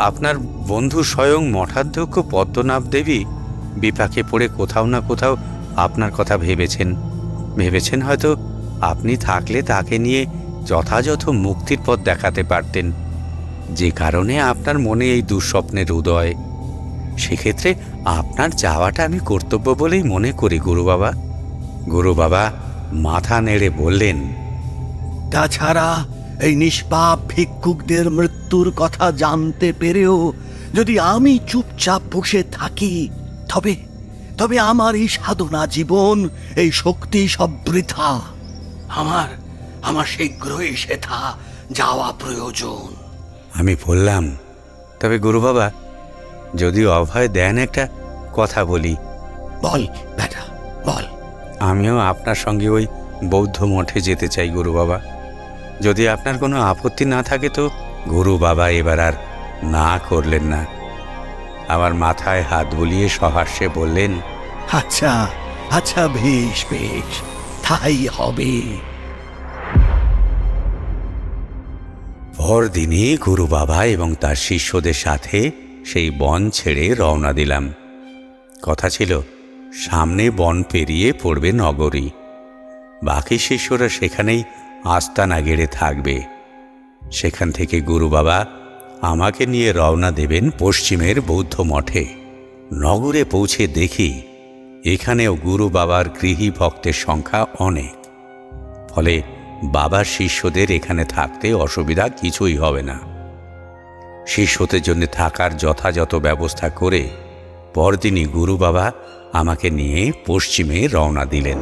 আপনার বন্ধু স্বয়ং মঠাধ্যক্ষ পদ্মনাভ দেবী বিপাকে পড়ে কোথাও না কোথাও আপনার কথা ভেবেছেন হয়তো আপনি থাকলে তাকে নিয়ে যথাযথ মুক্তির পথ দেখাতে পারতেন, যে কারণে আপনার মনে এই দুঃস্বপ্নের উদয়। সেক্ষেত্রে আপনার যাওয়াটা আমি কর্তব্য বলেই মনে করি গুরু বাবা। গুরু বাবা মাথা নেড়ে বললেন, তাছাড়া এই নিষ্পাপ ভিক্ষুকদের মৃত্যুর কথা জানতে পেরেও যদি আমি চুপচাপ বসে থাকি তবে আমার এই সাধনা জীবন, এই শক্তি সব বৃথা। আমার শীঘ্রই সেথা যাওয়া প্রয়োজন। আমি বললাম, তবে গুরু বাবা যদি অভয় দেন একটা কথা বলি। বল বেটা বল। আমিও আপনার সঙ্গে ওই বৌদ্ধ মঠে যেতে চাই গুরু বাবা। যদি আপনার কোনো আপত্তি না থাকে তো। গুরু বাবা এবার আর না করলেন না। আমার মাথায় হাত বুলিয়ে সহাস্যে বললেন, আচ্ছা আচ্ছা, বেশ বেশ, তাই হবে। পরদিনই গুরু বাবা এবং তার শিষ্যদের সাথে সেই বন ছেড়ে রওনা দিলাম। কথা ছিল সামনে বন পেরিয়ে পড়বে নগরী, বাকি শিষ্যরা সেখানেই আস্তানা গেড়ে থাকবে। সেখান থেকে গুরু বাবা আমাকে নিয়ে রওনা দেবেন পশ্চিমের বৌদ্ধ মঠে। নগরে পৌঁছে দেখি এখানেও গুরু বাবার গৃহী ভক্তের সংখ্যা অনেক, ফলে বাবার শিষ্যদের এখানে থাকতে অসুবিধা কিছুই হবে না। শিষ্যদের জন্য থাকার যথাযথ ব্যবস্থা করে পরদিনই গুরু বাবা আমাকে নিয়ে পশ্চিমে রওনা দিলেন।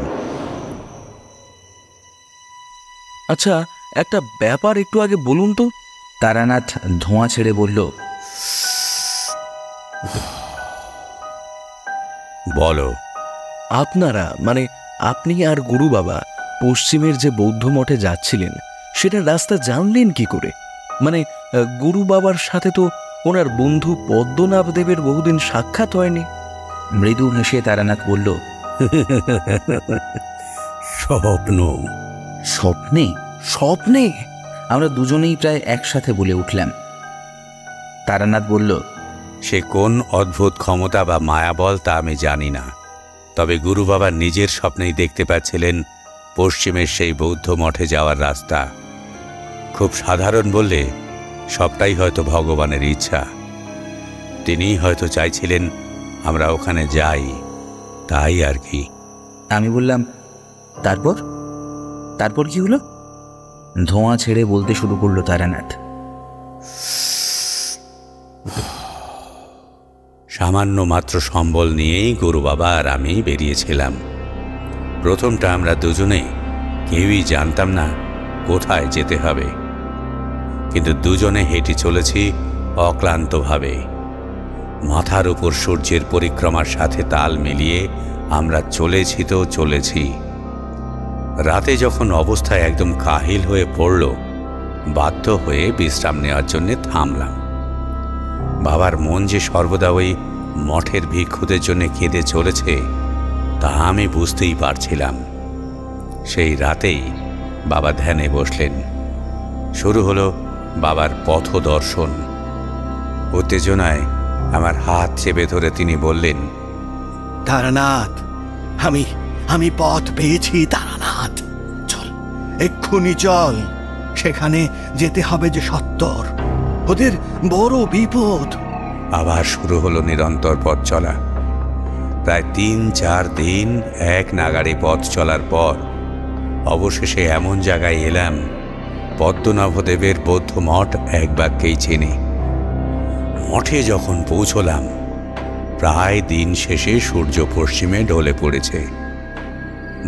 আচ্ছা, একটা ব্যাপার একটু আগে বলুন তো। তারানাথ ধোঁয়া ছেড়ে বলল, বলো। আপনারা মানে আপনি আর গুরু বাবা পশ্চিমের যে বৌদ্ধ মঠে যাচ্ছিলেন সেটা রাস্তা জানলেন কি করে? মানে গুরু বাবার সাথে তো ওনার বন্ধু পদ্মনাভ দেবের বহুদিন সাক্ষাৎ হয়নি। মৃদু হেসে তারানাথ বলল, স্বপ্ন। স্বপ্নে? স্বপ্নে? আমরা দুজনেই প্রায় একসাথে বলে উঠলাম। তারানাথ বলল, সে কোন অদ্ভুত ক্ষমতা বা মায়াবল তা আমি জানি না, তবে গুরু বাবা নিজের স্বপ্নেই দেখতে পাচ্ছিলেন পশ্চিমের সেই বৌদ্ধ মঠে যাওয়ার রাস্তা। খুব সাধারণ বললে সবটাই হয়তো ভগবানের ইচ্ছা। তিনিই হয়তো চাইছিলেন আমরা ওখানে যাই, তাই আর কি। আমি বললাম, তারপর তারপর কি হলো? ধোঁয়া ছেড়ে বলতে শুরু করলো তারানাথ। সামান্য মাত্র সম্বল নিয়েই গুরু বাবা আর আমি বেরিয়েছিলাম। প্রথমটা আমরা দুজনে কেউই জানতাম না কোথায় যেতে হবে, কিন্তু দুজনে হেঁটে চলেছি অক্লান্তভাবে। মাথার উপর সূর্যের পরিক্রমার সাথে তাল মিলিয়ে আমরা চলেছি তো চলেছি। রাতে যখন অবস্থা একদম কাহিল হয়ে পড়ল, বাধ্য হয়ে বিশ্রাম নেওয়ার জন্য থামলাম। বাবার মন যে সর্বদা ওই মঠের ভিক্ষুদের জন্য কেঁদে চলেছে তা আমি বুঝতেই পারছিলাম। সেই রাতেই বাবা ধ্যানে বসলেন। শুরু হলো বাবার পথ দর্শন। উত্তেজনায় আমার হাত চেপে ধরে তিনি বললেন, তারানাথ, আমি পথ পেয়েছি তারানাথ। চল, এক্ষুনি চল। সেখানে যেতে হবে যে সত্তর, ওদের বড় বিপদ। আবার শুরু হলো নিরন্তর পথ চলা। প্রায় ৩-৪ দিন এক নাগাড়ে পথ চলার পর অবশেষে এমন জায়গায় এলাম পদ্মনাভদেবের বৌদ্ধ মঠ এক বাক্যেই চিনি। মঠে যখন পৌঁছলাম, প্রায় দিন শেষে সূর্য পশ্চিমে ঢলে পড়েছে।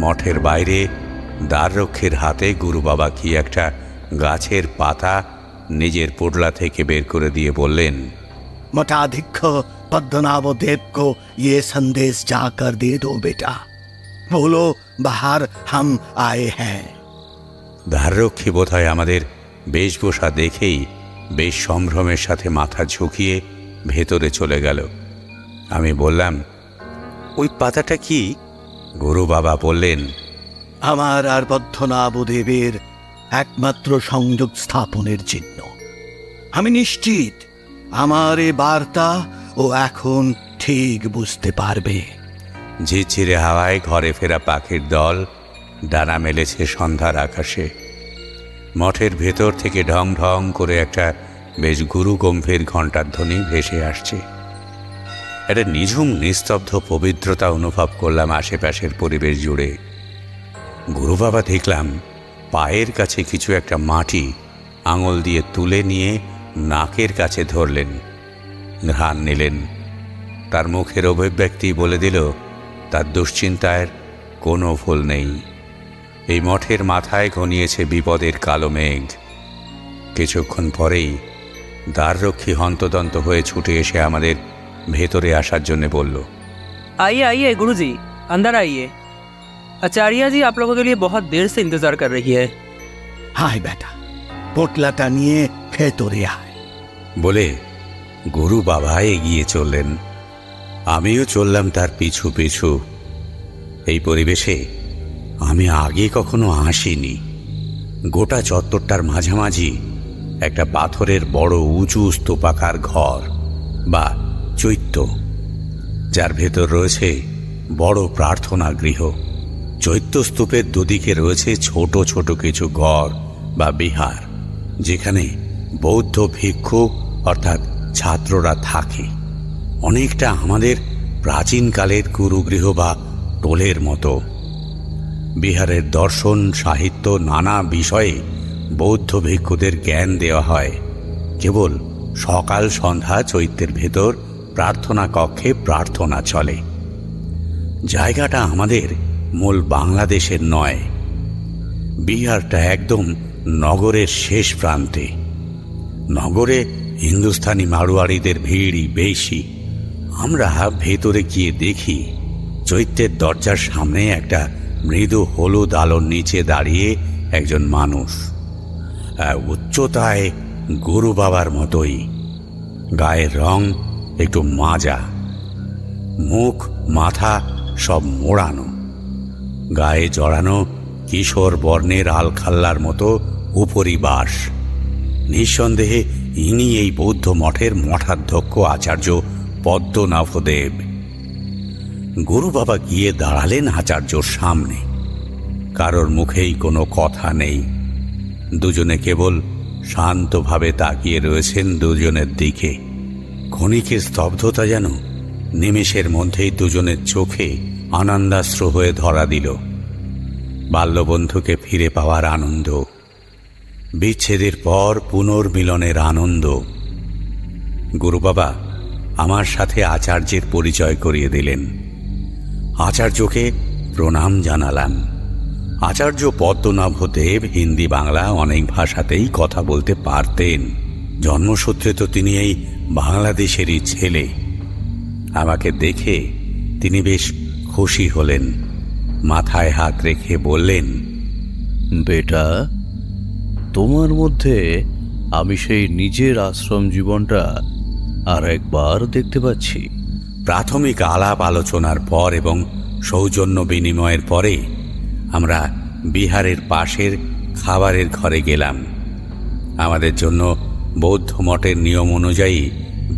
মঠের বাইরে দ্বাররক্ষীর হাতে গুরু বাবা কি একটা গাছের পাতা নিজের পোটলা থেকে বের করে দিয়ে বললেন, मठाध्यक्ष पद्मनाभदेव को ये संदेश जाकर दे दो बेटा, बोलो बाहर हम आए हैं। দ্বাররক্ষী বোধহয় আমাদের বেশভূষা দেখেই বেশ সম্ভ্রমের সাথে মাথা ঝুঁকিয়ে ভেতরে চলে গেল। আমি বললাম, ওই পাতাটা কি? গুরু বাবা বললেন, আমার আর পদ্মনাভদেবের একমাত্র সংযোগ স্থাপনের চিহ্ন। আমি নিশ্চিত আমার এ বার্তা ও এখন ঠিক বুঝতে পারবে। ঝিরঝিরে হাওয়ায় ঘরে ফেরা পাখির দল ডানা মেলেছে সন্ধ্যার আকাশে। মঠের ভেতর থেকে ঢং ঢং করে একটা বেশ গুরু গম্ভীর ঘণ্টার ধ্বনি ভেসে আসছে। একটা নিঝুম নিস্তব্ধ পবিত্রতা অনুভব করলাম আশেপাশের পরিবেশ জুড়ে। গুরু বাবা দেখলাম পায়ের কাছে কিছু একটা মাটি আঙুল দিয়ে তুলে নিয়ে নাকের কাছে ধরলেন, ঘ্রাণ নিলেন। তার মুখের অভিব্যক্তি বলে দিল তার দুশ্চিন্তার কোনো ভুল নেই। এই মঠের মাথায় ঘনিয়েছে বিপদের কালো মেঘ। কিছুক্ষণ পরেই দ্বাররক্ষী হন্তদন্ত হয়ে ছুটে এসে আমাদের ভেতরে আসার জন্য বলল, आइए आइए गुरुजी, अंदर आइए। आचार्य जी आप लोगों के लिए बहुत देर से इंतजार कर रही है। হায় বেটা, পোটলাটা নিয়ে ভেতরে আয়। বলে গুরু বাবা এগিয়ে চললেন। আমিও চললাম তার পিছু পিছু। এই পরিবেশে আমি আগে কখনো আসিনি। গোটা চত্বরটার মাঝামাঝি একটা পাথরের বড় উঁচু স্তূপাকার ঘর বা চৈত্য, যার ভেতর রয়েছে বড় প্রার্থনা গৃহ। চৈত্যস্তূপের দুদিকে রয়েছে ছোট ছোট কিছু ঘর বা বিহার, যেখানে বৌদ্ধ ভিক্ষু অর্থাৎ ছাত্ররা থাকে। অনেকটা আমাদের প্রাচীনকালের গুরুগৃহ বা টোলের মতো। বিহারের দর্শন, সাহিত্য, নানা বিষয়ে বৌদ্ধ ভিক্ষুদের জ্ঞান দেওয়া হয়। কেবল সকাল সন্ধ্যা চৈত্যের ভেতর প্রার্থনা কক্ষে প্রার্থনা চলে। জায়গাটা আমাদের মূল বাংলাদেশের নয়। বিহারটা একদম নগরের শেষ প্রান্তে। নগরে হিন্দুস্তানি মারোয়াড়িদের ভিড়ই বেশি। আমরা ভেতরে গিয়ে দেখি চৈত্যের দরজার সামনে একটা মৃদু হলুদ আলোর নিচে দাঁড়িয়ে একজন মানুষ। উচ্চতায় গুরু বাবার মতোই, গায়ের রং একটু মাজা, মুখ মাথা সব মোড়ানো, গায়ে জড়ানো কিশোর বর্ণের আলখাল্লার মতো উপরিবাস। নিঃসন্দেহে ইনি এই বৌদ্ধ মঠের মঠাধ্যক্ষ আচার্য পদ্মনাভদেব। গুরু বাবা গিয়ে দাঁড়ালেন আচার্যর সামনে। কারোর মুখেই কোনো কথা নেই, দুজনে কেবল শান্তভাবে তাকিয়ে রয়েছেন দুজনের দিকে। ক্ষণিকের স্তব্ধতা যেন নিমেষের মধ্যেই দুজনের চোখে আনন্দাশ্রু হয়ে ধরা দিল। বাল্যবন্ধুকে ফিরে পাওয়ার আনন্দ, বিচ্ছেদের পর পুনর্মিলনের আনন্দ। গুরু বাবা আমার সাথে আচার্যের পরিচয় করিয়ে দিলেন। আচার্যকে প্রণাম জানালাম। আচার্য পদ্মনাভদেব হিন্দি বাংলা অনেক ভাষাতেই কথা বলতে পারতেন। জন্মসূত্রে তো তিনি এই বাংলাদেশেরই ছেলে। আমাকে দেখে তিনি বেশ খুশি হলেন, মাথায় হাত রেখে বললেন, বেটা, তোমার মধ্যে আমি সেই নিজের আশ্রম জীবনটা আর একবার দেখতে পাচ্ছি। প্রাথমিক আলাপ আলোচনার পর এবং সৌজন্য বিনিময়ের পরে আমরা বিহারের পাশের খাবারের ঘরে গেলাম। আমাদের জন্য বৌদ্ধ মঠের নিয়ম অনুযায়ী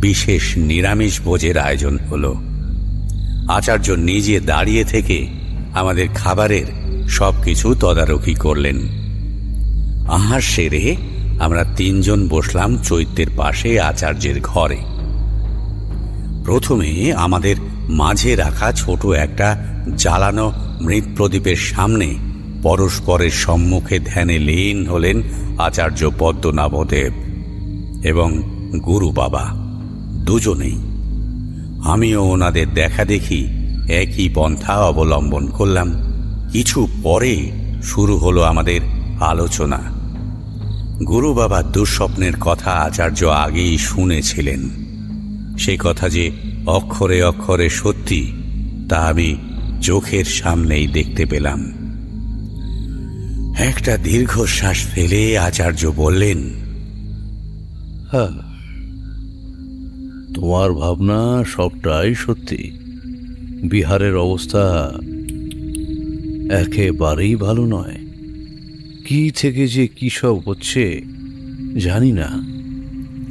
বিশেষ নিরামিষ ভোজের আয়োজন হলো। আচার্য নিজে দাঁড়িয়ে থেকে আমাদের খাবারের সবকিছু তদারকি করলেন। আহার সেরে আমরা তিনজন বসলাম চৈত্যের পাশে আচার্যের ঘরে। প্রথমে আমাদের মাঝে রাখা ছোট একটা জ্বালানো মৃৎ প্রদীপের সামনে পরস্পরের সম্মুখে ধ্যানে লীন হলেন আচার্য পদ্মনাভদেব এবং গুরু বাবা দুজনেই। আমিও ওনাদের দেখা দেখি একই পন্থা অবলম্বন করলাম। কিছু পরে শুরু হলো আমাদের আলোচনা। গুরু বাবা দুঃস্বপ্নের কথা আচার্য আগেই শুনেছিলেন। সে কথা যে অক্ষরে অক্ষরে সত্যি তা আমি চোখের সামনেই দেখতে পেলাম। একটা দীর্ঘশ্বাস ফেলে আচার্য বললেন, হ্যাঁ, তোমার ভাবনা সবটাই সত্যি। বিহারের অবস্থা একেবারেই ভালো নয়। কি থেকে যে কি সব হচ্ছে জানি না।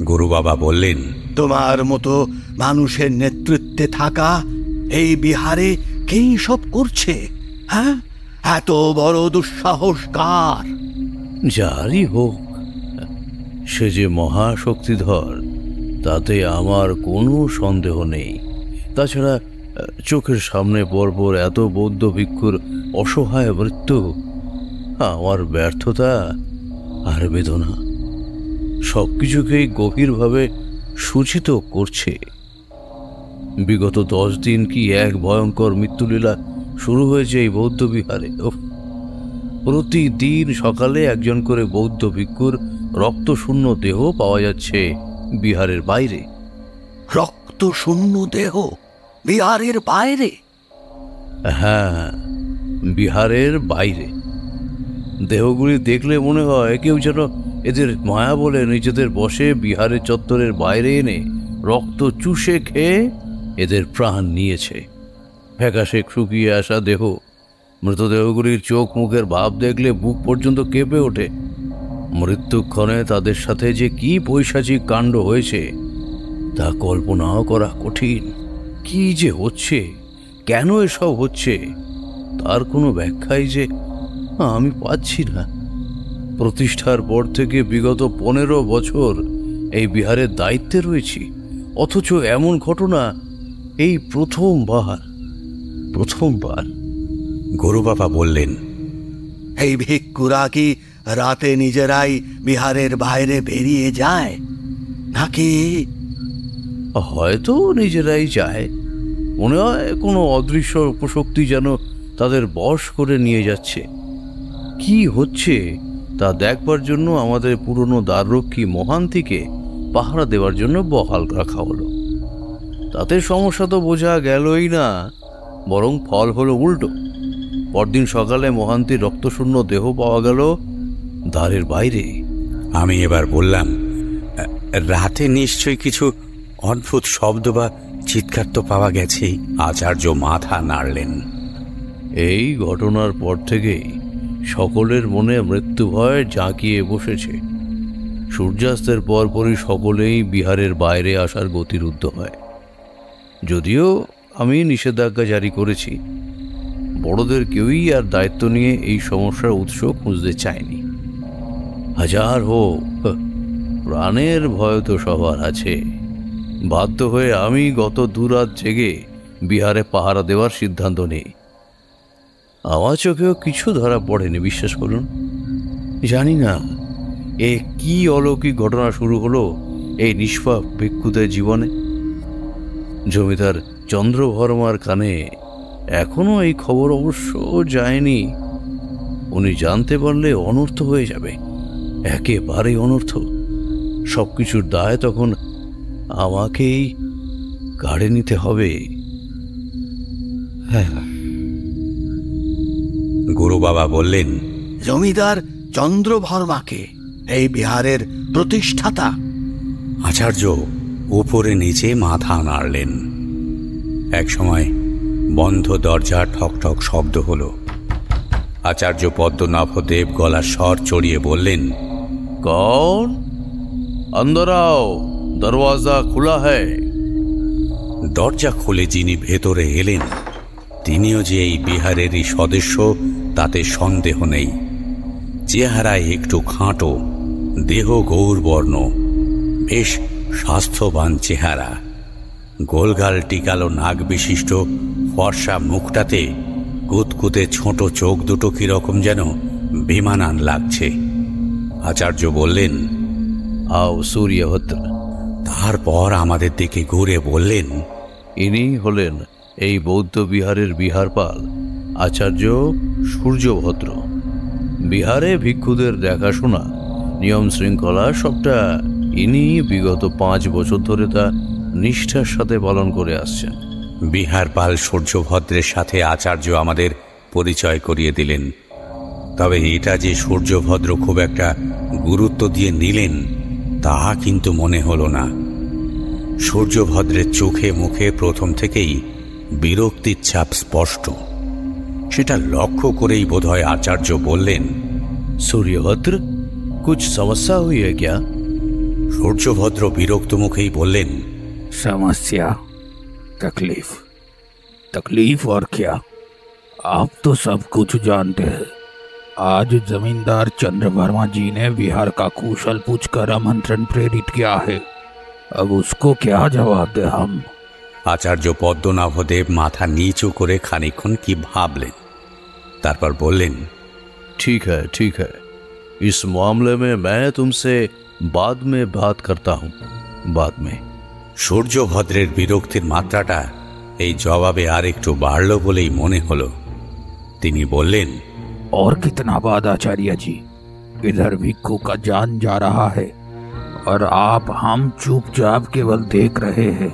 গুরু বাবা বললেন, তোমার মতো মানুষের নেতৃত্বে থাকা এই বিহারে কে সব করছে? হ্যাঁ, এত বড় দুঃসাহস কার? যারই হোক, সে যে মহাশক্তিধর তাতে আমার কোনো সন্দেহ নেই। তাছাড়া চোখের সামনে বর্বর এত বৌদ্ধ ভিক্ষুর অসহায় মৃত্যু, আমার ব্যর্থতা আর বেদনা সবকিছুকেই গভীরভাবে সূচিত করছে। বিগত 10 দিন কি এক ভয়ঙ্কর মৃত্যুলীলা শুরু হয়েছে এই বৌদ্ধ বিহারে। প্রতিদিন সকালে একজন করে বৌদ্ধ ভিক্ষুর রক্তশূন্য দেহ পাওয়া যাচ্ছে বিহারের বাইরে। রক্ত শূন্য দেহ বিহারের বাইরে? হ্যাঁ, বিহারের বাইরে। দেহগুলি দেখলে মনে হয় কেউ যেন এদের মায়া বলে নিজেদের বসে বিহারের চত্বরের বাইরে এনে রক্ত চুষে খেয়ে এদের প্রাণ নিয়েছে। ফ্যাকাশে শুকিয়ে আসা দেহ, মৃতদেহগুলির চোখ মুখের ভাব দেখলে বুক পর্যন্ত কেঁপে ওঠে। মৃত্যুক্ষণে তাদের সাথে যে কি পৈশাচিক কাণ্ড হয়েছে তা কল্পনাও করা কঠিন। কি যে হচ্ছে, কেন এসব হচ্ছে, তার কোনো ব্যাখ্যাই যে আমি পাচ্ছি না। প্রতিষ্ঠার পর থেকে বিগত 15 বছর এই বিহারের দায়িত্বে রয়েছি, অথচ এমন ঘটনা এই প্রথমবার। গুরু বাবা বললেন, এই ভিক্ষুরা কি রাতে নিজেরাই বিহারের বাইরে বেরিয়ে যায় নাকি? হয়তো নিজেরাই যায়। মনে হয় কোনো অদৃশ্য উপশক্তি যেন তাদের বশ করে নিয়ে যাচ্ছে। কি হচ্ছে তা দেখবার জন্য আমাদের পুরনো দ্বাররক্ষী মহান্তিকে পাহারা দেওয়ার জন্য বহাল রাখা হলো। তাতে সমস্যা তো বোঝা গেলই না, বরং ফল হলো উল্টো। পরদিন সকালে মহান্তির রক্তশূন্য দেহ পাওয়া গেল দ্বারের বাইরে। আমি এবার বললাম, রাতে নিশ্চয়ই কিছু অদ্ভুত শব্দ বা চিৎকার তো পাওয়া গেছে। আচার্য মাথা নাড়লেন। এই ঘটনার পর থেকেই সকলের মনে মৃত্যু ভয় জাঁকিয়ে বসেছে। সূর্যাস্তের পরপরই সকলেই বিহারের বাইরে আসার গতিরুদ্ধ হয়। যদিও আমি নিষেধাজ্ঞা জারি করেছি। বড়দের কেউই আর দায়িত্ব নিয়ে এই সমস্যার উৎস খুঁজতে চায়নি। হাজার হোক, প্রাণের ভয় তো সবার আছে। বাধ্য হয়ে আমি গত 2 রাত জেগে বিহারে পাহারা দেওয়ার সিদ্ধান্ত নিই। আমার চোখেও কিছু ধরা পড়েনি, বিশ্বাস করুন। জানি না এ কি অলৌকিক ঘটনা শুরু হলো এই নিষ্পাপ ভিক্ষুদের জীবনে। জমিদার চন্দ্রবর্মার কানে এখনো এই খবর অবশ্য যায়নি। উনি জানতে পারলে অনর্থ হয়ে যাবে, একেবারেই অনর্থ। সবকিছুর দায় তখন আমাকেই কাড়ে নিতে হবে। গুরু বাবা বললেন, জমিদার চন্দ্রবর্মাকে এই বিহারের প্রতিষ্ঠাতা। আচার্য উপরে নিচে মাথা নাড়লেন। একসময় বন্ধ দরজা ঠকঠক শব্দ হলো। আচার্য পদ্মনাভদেব গলার স্বর চড়িয়ে বললেন, कौन? अंदर आओ, दरवाजा खुला है। দরজা খুলে যিনি ভেতরে এলেন তিনিও যে এই বিহারেরই সদস্য তাতে সন্দেহ নেই। চেহারায় একটু খাঁটো, দেহ গৌরবর্ণ, বেশ স্বাস্থ্যবান চেহারা। গোলগাল টিকালো নাক বিশিষ্ট ফর্সা মুখটাতে কুতকুতে ছোট চোখ দুটো কিরকম যেন বেমানান লাগছে। আচার্য বললেন, आओ सूर्यभद्र। তারপর আমাদের দিকে ঘুরে বললেন, ইনি হলেন এই বৌদ্ধ বিহারের বিহারপাল আচার্য সূর্যভদ্র। বিহারে ভিক্ষুদের দেখাশোনা, নিয়ম শৃঙ্খলা সবটা ইনি বিগত 5 বছর ধরে তা নিষ্ঠার সাথে পালন করে আসছেন। বিহারপাল সূর্যভদ্রের সাথে আচার্য আমাদের পরিচয় করিয়ে দিলেন। তবে এটা যে সূর্যভদ্র খুব একটা গুরুত্ব দিয়ে নিলেন তা কিন্তু মনে হলো না। সূর্যভদ্রের চোখে মুখে প্রথম থেকেই বিরক্তির ছাপ স্পষ্ট। সেটা লক্ষ্য করেই বোধহয় আচার্য বললেন, सूर्यभद्र, कुछ समस्या हुई है क्या? সূর্যভদ্র বিরক্ত মুখেই বললেন, समस्या, तकलीफ, तकलीफ और क्या? आप तो सब कुछ जानते हैं। आज जमींदार चंद्रवर्मा जी ने बिहार का कुशल पूछकर आमंत्रण प्रेरित किया है। अब उसको क्या जवाब दे हम? আচার্য পদ্মনাভদেব মাথা নিচু করে খানিকক্ষণ কি ভাবলেন, তারপর বললেন, ठीक है, इस मामले में मैं तुमसे बाद में बात करता हूँ, बाद में। সূর্যভদ্রের বিরক্তির মাত্রাটা এই জবাবে আর একটু বাড়ল বলেই মনে হলো। তিনি বললেন, और कितना बाद आचार्य जी? इधर भिक्खू का जान जा रहा है और आप हम चुपचाप केवल देख रहे हैं।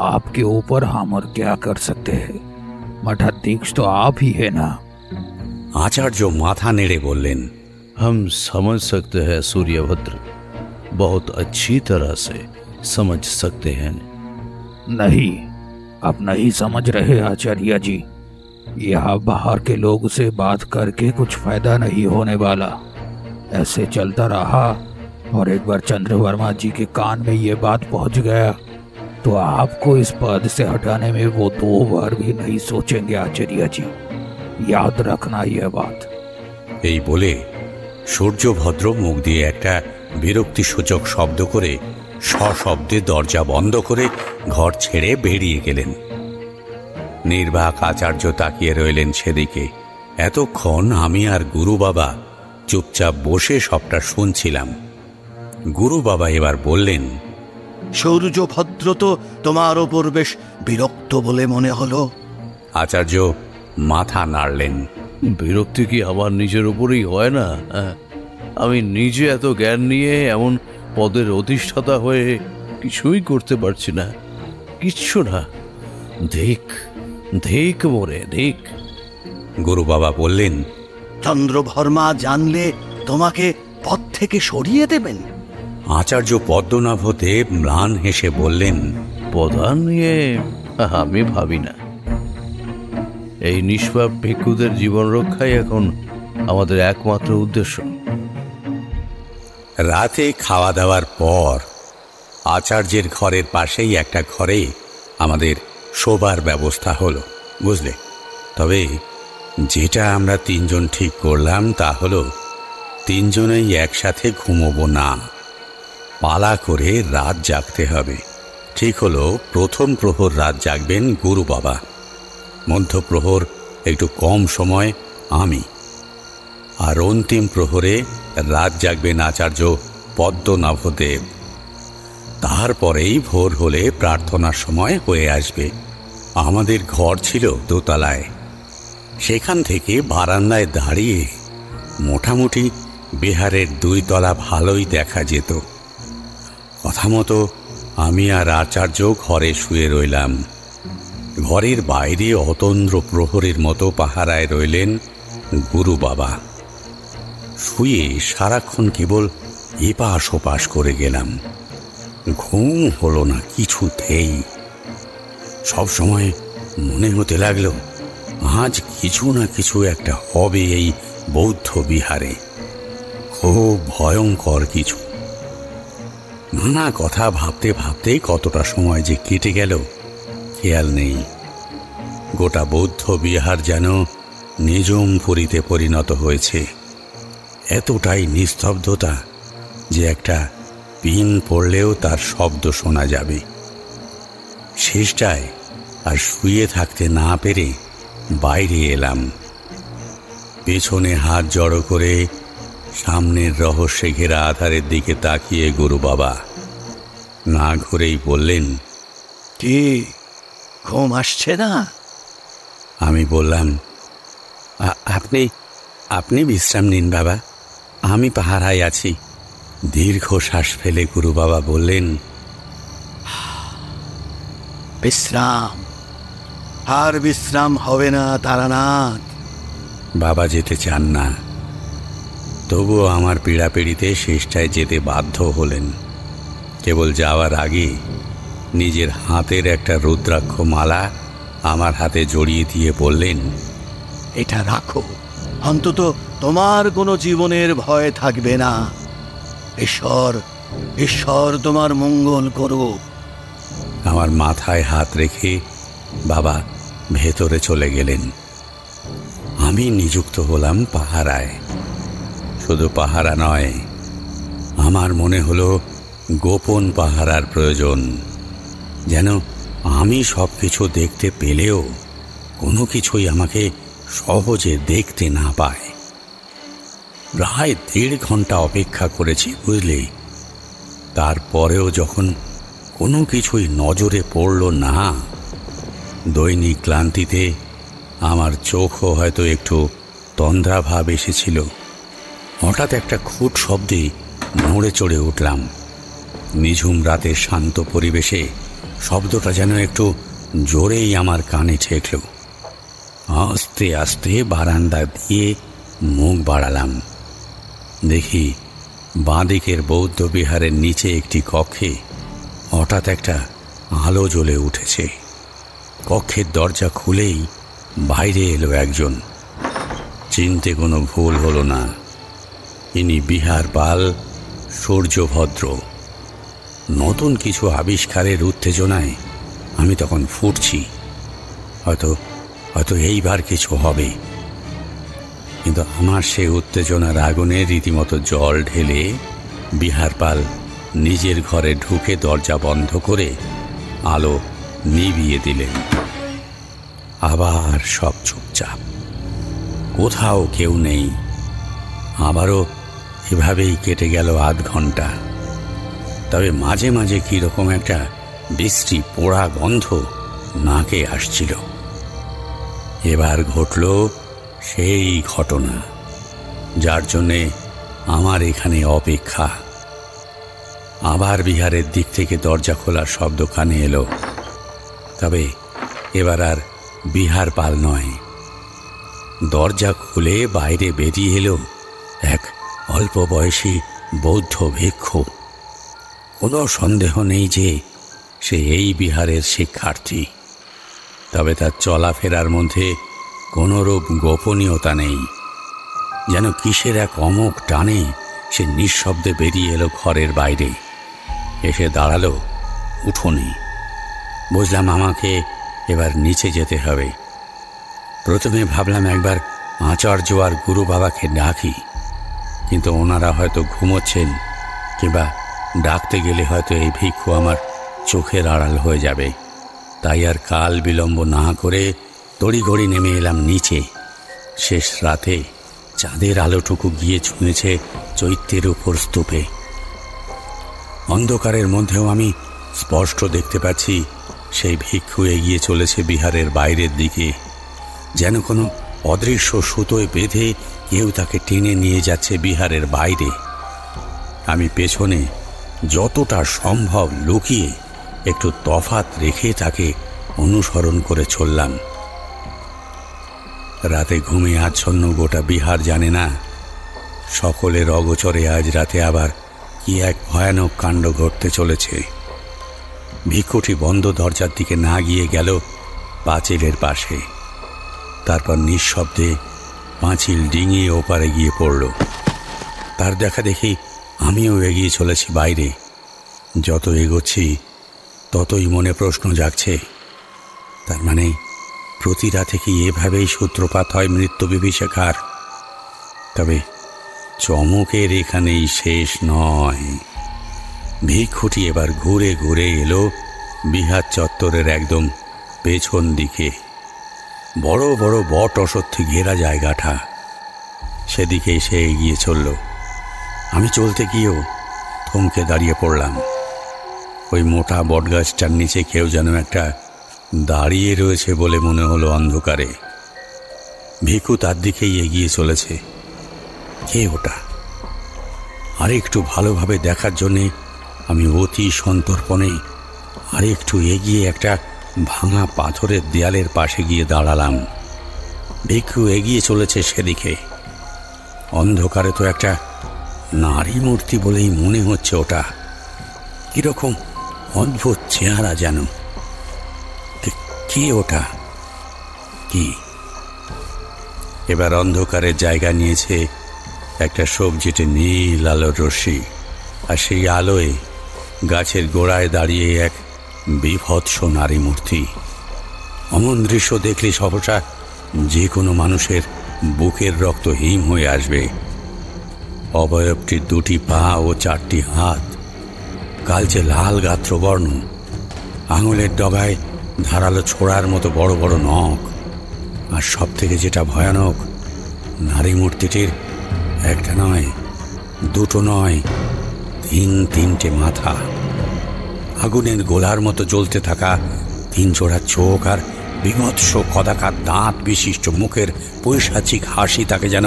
आपके ऊपर हम और क्या कर सकते हैं? मठाधीश तो आप ही है ना। আচার্য মাথা নেড়ে বললেন, हम समझ सकते हैं सूर्यभद्र, बहुत अच्छी तरह से समझ सकते हैं। नहीं, आप नहीं समझ रहे आचार्य जी। यहाँ बाहर के लोग से बात करके कुछ फायदा नहीं होने वाला। ऐसे चलता रहा और एक बार चंद्रवर्मा जी के कान में ये बात पहुंच गया तो आपको इस पद से हटाने में वो 2 बार भी नहीं सोचेंगे आचार्य जी। याद रखना यह बात। এই বলে সূর্যভদ্র মুখ দিয়ে একটা বিরক্তিসূচক শব্দ করে সশব্দে দরজা বন্ধ করে ঘর ছেড়ে বেরিয়ে গেলেন। নির্বাক আচার্য তাকিয়ে রইলেন সেদিকে। এতক্ষণ আমি আর গুরু বাবা চুপচাপ বসে সবটা শুনছিলাম। গুরু বাবা এবার বললেন, সূর্যভদ্র তো তোমার ওপর বেশ বিরক্ত বলে মনে হলো। আচার্য মাথা নাড়লেন। বিরক্তি কি আমার নিজের উপরেই হয় না? আমি নিজে এত জ্ঞান নিয়ে এমন পদের অধিষ্ঠাতা হয়ে কিছুই করতে পারছি না, কিচ্ছু না। দেখ মোরে, দেখ। গুরু বাবা বললেন, চন্দ্রবর্মা জানলে তোমাকে পদ থেকে সরিয়ে দেবেন। আচার্য পদ্মনাভদেব ম্লান হেসে বললেন, প্রধান নিয়ে আমি ভাবি না। এই নিষ্পাপ ভিক্ষুদের জীবন রক্ষাই এখন আমাদের একমাত্র উদ্দেশ্য। রাতে খাওয়া দাওয়ার পর আচার্যের ঘরের পাশেই একটা ঘরে আমাদের শোবার ব্যবস্থা হলো, বুঝলে। তবে যেটা আমরা তিনজন ঠিক করলাম তা হলো তিনজনেই একসাথে ঘুমোবো না, পালা করে রাত জাগতে হবে। ঠিক হলো, প্রথম প্রহর রাত জাগবেন গুরু বাবা, মধ্যপ্রহর একটু কম সময় আমি, আর অন্তিম প্রহরে রাত জাগবেন আচার্য পদ্মনাভদেব। তারপরেই ভোর হলে প্রার্থনার সময় হয়ে আসবে। আমাদের ঘর ছিল দোতলায়, সেখান থেকে বারান্দায় দাঁড়িয়ে মোটামুটি বিহারের 2 তলা ভালোই দেখা যেত। কথা মতো আমি আর আচার্য ঘরে শুয়ে রইলাম। ঘরের বাইরে অতন্দ্র প্রহরীর মতো পাহারায় রইলেন গুরু বাবা। শুয়ে সারাক্ষণ কেবল এপাশ ওপাশ করে গেলাম, ঘুম হলো না কিছুতেই। সব সময় মনে হতে লাগলো আজ কিছু না কিছু একটা হবে এই বৌদ্ধ বিহারে, খুব ভয়ঙ্কর কিছু। নানা কথা ভাবতে ভাবতে কতটা সময় যে কেটে গেল খেয়াল নেই। গোটা বৌদ্ধ বিহার যেন নিঝুম পুরীতে পরিণত হয়েছে। এতটাই নিস্তব্ধতা যে একটা পিন পড়লেও তার শব্দ শোনা যাবে। শেষটায় আর শুয়ে থাকতে না পেরে বাইরে এলাম। পেছনে হাত জড়ো করে সামনের রহস্যে ঘেরা আধারের দিকে তাকিয়ে গুরু বাবা না ঘুরেই বললেন, কি ঘুম আসছে না? আমি বললাম, আপনি আপনি বিশ্রাম নিন বাবা, আমি পাহারায় আছি। দীর্ঘ শ্বাস ফেলে গুরু বাবা বললেন, বিশ্রাম? আর বিশ্রাম হবে না তারানাথ। বাবা যেতে চান না, তবুও আমার পীড়াপিড়িতে শেষটায় যেতে বাধ্য হলেন। কেবল যাওয়ার আগে নিজের হাতের একটা রুদ্রাক্ষ মালা আমার হাতে জড়িয়ে দিয়ে বললেন, এটা রাখো, অন্তত তোমার কোনো জীবনের ভয় থাকবে না। ঈশ্বর ঈশ্বর তোমার মঙ্গল করুক। আমার মাথায় হাত রেখে বাবা ভেতরে চলে গেলেন। আমি নিযুক্ত হলাম পাহারায়। শুধু পাহারা নয়, আমার মনে হলো গোপন পাহারার প্রয়োজন, যেন আমি সব কিছু দেখতে পেলেও কোনো কিছুই আমাকে সহজে দেখতে না পায়। প্রায় 1.5 ঘন্টা অপেক্ষা করেছি, বুঝলে। তারপরেও যখন কোনো কিছুই নজরে পড়ল না, দৈনিক ক্লান্তিতে আমার চোখও হয়তো একটু তন্দ্রাভাব এসেছিল। হঠাৎ একটা খুট শব্দে নড়ে চড়ে উঠলাম। নিঝুম রাতের শান্ত পরিবেশে শব্দটা যেন একটু জোরেই আমার কানে ঠেকল। আস্তে আস্তে বারান্দা দিয়ে মুখ বাড়ালাম। দেখি বাঁদিকের বৌদ্ধ বিহারের নিচে একটি কক্ষে হঠাৎ একটা আলো জ্বলে উঠেছে। কক্ষের দরজা খুলেই বাইরে এলো একজন। চিনতে কোনো ভুল হলো না, ইনি বিহার পাল সূর্যভদ্র। নতুন কিছু আবিষ্কারের উত্তেজনায় আমি তখন ফুটছি, হয়তো এইবার কিছু হবে। কিন্তু আমার সে উত্তেজনার আগুনে রীতিমতো জল ঢেলে বিহারপাল নিজের ঘরে ঢুকে দরজা বন্ধ করে আলো নিভিয়ে দিলেন। আবার সব চুপচাপ, কোথাও কেউ নেই। আবারও এভাবেই কেটে গেল আধ ঘন্টা। তবে মাঝে মাঝে কীরকম একটা বিশ্রী পোড়া গন্ধ নাকে আসছিল। এবার ঘটল সেই ঘটনা যার জন্যে আমার এখানে অপেক্ষা। আবার বিহারের দিক থেকে দরজা খোলার শব্দ কানে এলো। তবে এবার আর বিহার পাল নয়। দরজা খুলে বাইরে বেরিয়ে এলো এক অল্প বয়সী বৌদ্ধ ভিক্ষু। কোনো সন্দেহ নেই যে সে এই বিহারের শিক্ষার্থী। তবে তার চলাফেরার মধ্যে কোনোরূপ গোপনীয়তা নেই। যেন কিসের এক অমোঘ টানে সে নিঃশব্দে বেরিয়ে এলো ঘরের বাইরে, এসে দাঁড়ালো উঠোনে। বুঝলাম আমাকে এবার নিচে যেতে হবে। প্রথমে ভাবলাম একবার আচার্য আর গুরু বাবাকে ডাকি, কিন্তু ওনারা হয়তো ঘুমোচ্ছেন, কিংবা ডাকতে গেলে হয়তো এই ভিক্ষু আমার চোখের আড়াল হয়ে যাবে। তাই আর কাল বিলম্ব না করে তড়িঘড়ি নেমে এলাম নিচে। শেষ রাতে চাঁদের আলোটুকু গিয়ে ছুঁয়েছে চৈত্যের উপর স্তূপে। অন্ধকারের মধ্যেও আমি স্পষ্ট দেখতে পাচ্ছি সেই ভিক্ষু এগিয়ে চলেছে বিহারের বাইরের দিকে, যেন কোনো অদৃশ্য সুতোয় বেঁধে কেউ তাকে টেনে নিয়ে যাচ্ছে বিহারের বাইরে। আমি পেছনে যতটা সম্ভব লুকিয়ে একটু তফাৎ রেখে তাকে অনুসরণ করে চললাম। রাতে ঘুমে আচ্ছন্ন গোটা বিহার জানে না সকলের অগোচরে আজ রাতে আবার কি এক ভয়ানক কাণ্ড ঘটতে চলেছে। ভিক্ষুটি বন্ধ দরজার দিকে না গিয়ে গেল পাঁচিলের পাশে, তারপর নিঃশব্দে পাঁচিল ডিঙিয়ে ওপারে গিয়ে পড়ল। তার দেখা দেখি আমিও এগিয়ে চলেছি বাইরে। যত এগোচ্ছি ততই মনে প্রশ্ন জাগছে, তার মানে প্রতি রাতে কি এভাবেই সূত্রপাত হয় মৃত্যু বিভীষিকার? তবে চমকের এখানেই শেষ নয়। ভিক্ষুটি এবার ঘুরে ঘুরে এলো বিহার চত্বরের একদম পেছন দিকে। বড় বড় বট অশ্বত্থে ঘেরা জায়গাটা, সেদিকে সে এগিয়ে চলল। আমি চলতে গিয়েও থমকে দাঁড়িয়ে পড়লাম। ওই মোটা বটগাছটার নিচে কেউ যেন একটা দাঁড়িয়ে রয়েছে বলে মনে হলো অন্ধকারে। ভিক্ষু তার দিকেই এগিয়ে চলেছে। কে ওটা? আর একটু ভালোভাবে দেখার জন্যে আমি অতি সন্তর্পণে আর একটু এগিয়ে একটা ভাঙা পাথরের দেয়ালের পাশে গিয়ে দাঁড়ালাম। ভিক্ষু এগিয়ে চলেছে সেদিকে। অন্ধকারে তো একটা নারী মূর্তি বলেই মনে হচ্ছে ওটা। কিরকম অদ্ভুত চেহারা যেন। কে ওটা? কি? এবার অন্ধকারের জায়গা নিয়েছে একটা সবজিতে নীল আলোর রশ্মি, আর সেই আলোয় গাছের গোড়ায় দাঁড়িয়ে এক বিভৎস নারী মূর্তি। অমন দৃশ্য দেখলে সহসা যে কোনো মানুষের বুকের রক্ত হিম হয়ে আসবে। অবয়বটির দুটি পা ও চারটি হাত, কালচে লাল গাত্রবর্ণ, আঙুলের ডগায় ধারালো ছোড়ার মতো বড় বড় নখ, আর সব থেকে যেটা ভয়ানক, নারী মূর্তিটির একটা নয়, দুটো নয়, তিনটে মাথা, আগুনের গোলার মতো জ্বলতে থাকা তিন জোড়া চোখ, আর বিভৎস কদাকার দাঁত বিশিষ্ট মুখের পৈশাচিক হাসি তাকে যেন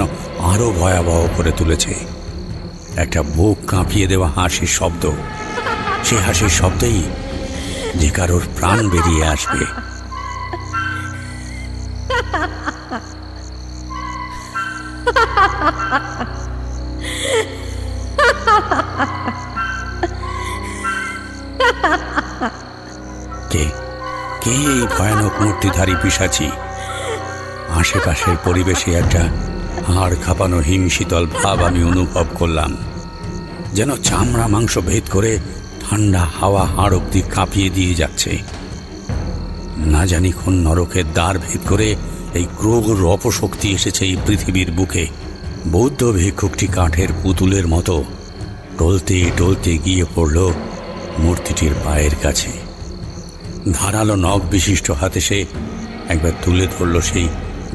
আরো ভয়াবহ করে তুলেছে। একটা বুক কাঁপিয়ে দেওয়া হাসির শব্দ, সে হাসির শব্দেই যে কারোর প্রাণ বেরিয়ে আসবে। কে কে এই ভয়ানক মূর্তিধারী পিশাচি? আশেপাশের পরিবেশে একটা হাড় কাঁপানো হিমশীতল ভাব আমি অনুভব করলাম, যেন চামড়া মাংস ভেদ করে ঠান্ডা হাওয়া হাড় অব্দি কাঁপিয়ে দিয়ে যাচ্ছে। না জানি কোন নরকের দ্বার ভেদ করে এই ক্রোর অপশক্তি এসেছে এই পৃথিবীর বুকে। বৌদ্ধ ভিক্ষুকটি কাঠের পুতুলের মতো টলতে টলতে গিয়ে পড়ল মূর্তিটির পায়ের কাছে। ধারালো নখ বিশিষ্ট হাতে সে একবার তুলে ধরল সেই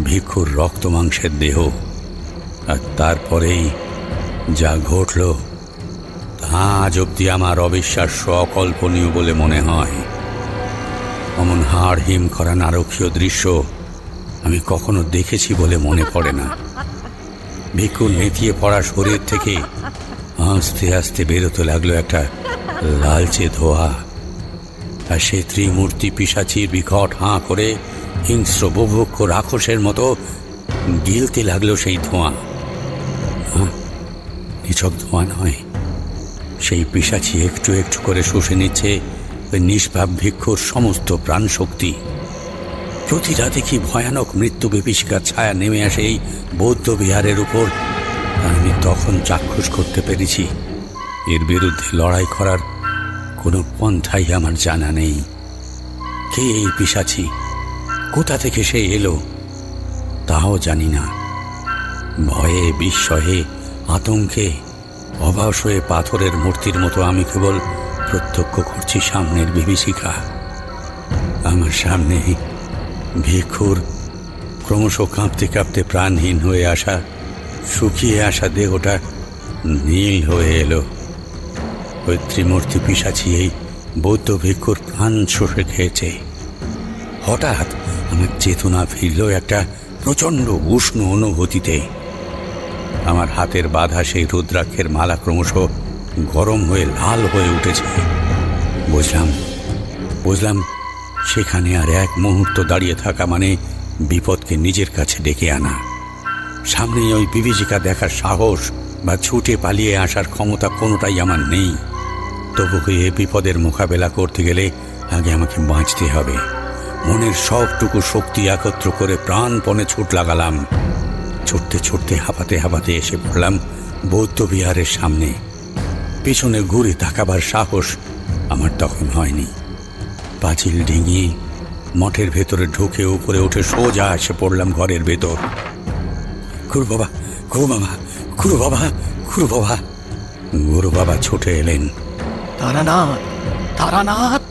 ভিক্ষুর রক্ত মাংসের দেহ, আর তারপরেই যা ঘটল তা আজ অব্দি আমার অবিশ্বাস্য, অকল্পনীয় বলে মনে হয়। অমন হাড় হিম করা নারকীয় দৃশ্য আমি কখনো দেখেছি বলে মনে পড়ে না। ভিক্ষুর নেতিয়ে পড়া শরীর থেকে আস্তে আস্তে বেরোতে লাগলো একটা লালচে ধোঁয়া, আর সে ত্রিমূর্তি পিশাচির বিকট হাঁ করে হিংস্র বুভুক্ষ রাক্ষসের মতো গিলতে লাগলো সেই ধোঁয়া। নিছক ধোঁয়া নয়, সেই পিশাচি একটু একটু করে শুষে নিচ্ছে ওই নিষ্পাপ ভিক্ষুর সমস্ত প্রাণ শক্তি। প্রতি রাতে কি ভয়ানক মৃত্যু বিভীষিকার ছায়া নেমে আসে এই বৌদ্ধ বিহারের উপর, আমি তখন চাক্ষুষ করতে পেরেছি। এর বিরুদ্ধে লড়াই করার কোনো পন্থাই আমার জানা নেই। কে এই পিশাচি? কোথা থেকে সে এলো তাও জানি না। ভয়ে, বিস্ময়ে, আতঙ্কে অবশ হয়ে পাথরের মূর্তির মতো আমি কেবল প্রত্যক্ষ করছি সামনের বিভীষিকা। আমার সামনে ভিক্ষুর ক্রমশ কাঁপতে কাঁপতে প্রাণহীন হয়ে আসা, শুকিয়ে আসা দেহটা নীল হয়ে এলো। ওই ত্রিমূর্তি পিশাচি এই বৌদ্ধ ভিক্ষুর প্রাণ শোষে খেয়েছে। হঠাৎ আমার চেতনা ফিরল একটা প্রচণ্ড উষ্ণ অনুভূতিতে। আমার হাতের বাঁধা সেই রুদ্রাক্ষের মালা ক্রমশ গরম হয়ে লাল হয়ে উঠেছে। বুঝলাম সেখানে আর এক মুহূর্ত দাঁড়িয়ে থাকা মানে বিপদকে নিজের কাছে ডেকে আনা। সামনেই ওই বিভীষিকা দেখার সাহস বা ছুটে পালিয়ে আসার ক্ষমতা কোনোটাই আমার নেই। তবু এ বিপদের মোকাবেলা করতে গেলে আগে আমাকে বাঁচতে হবে। মনের সবটুকু শক্তি একত্র করে প্রাণপণে ছুট লাগালাম। ছুটতে ছুটতে হাঁপাতে এসে পড়লাম বৌদ্ধ বিহারের সামনে। পেছনে ঘুরে তাকাবার সাহস আমার তখন হয়নি। পাঁচিল ডিঙিয়ে মঠের ভেতরে ঢুকে উপরে উঠে সোজা এসে পড়লাম ঘরের ভেতর। গুরু বাবা ছুটে এলেন। তারানাথ!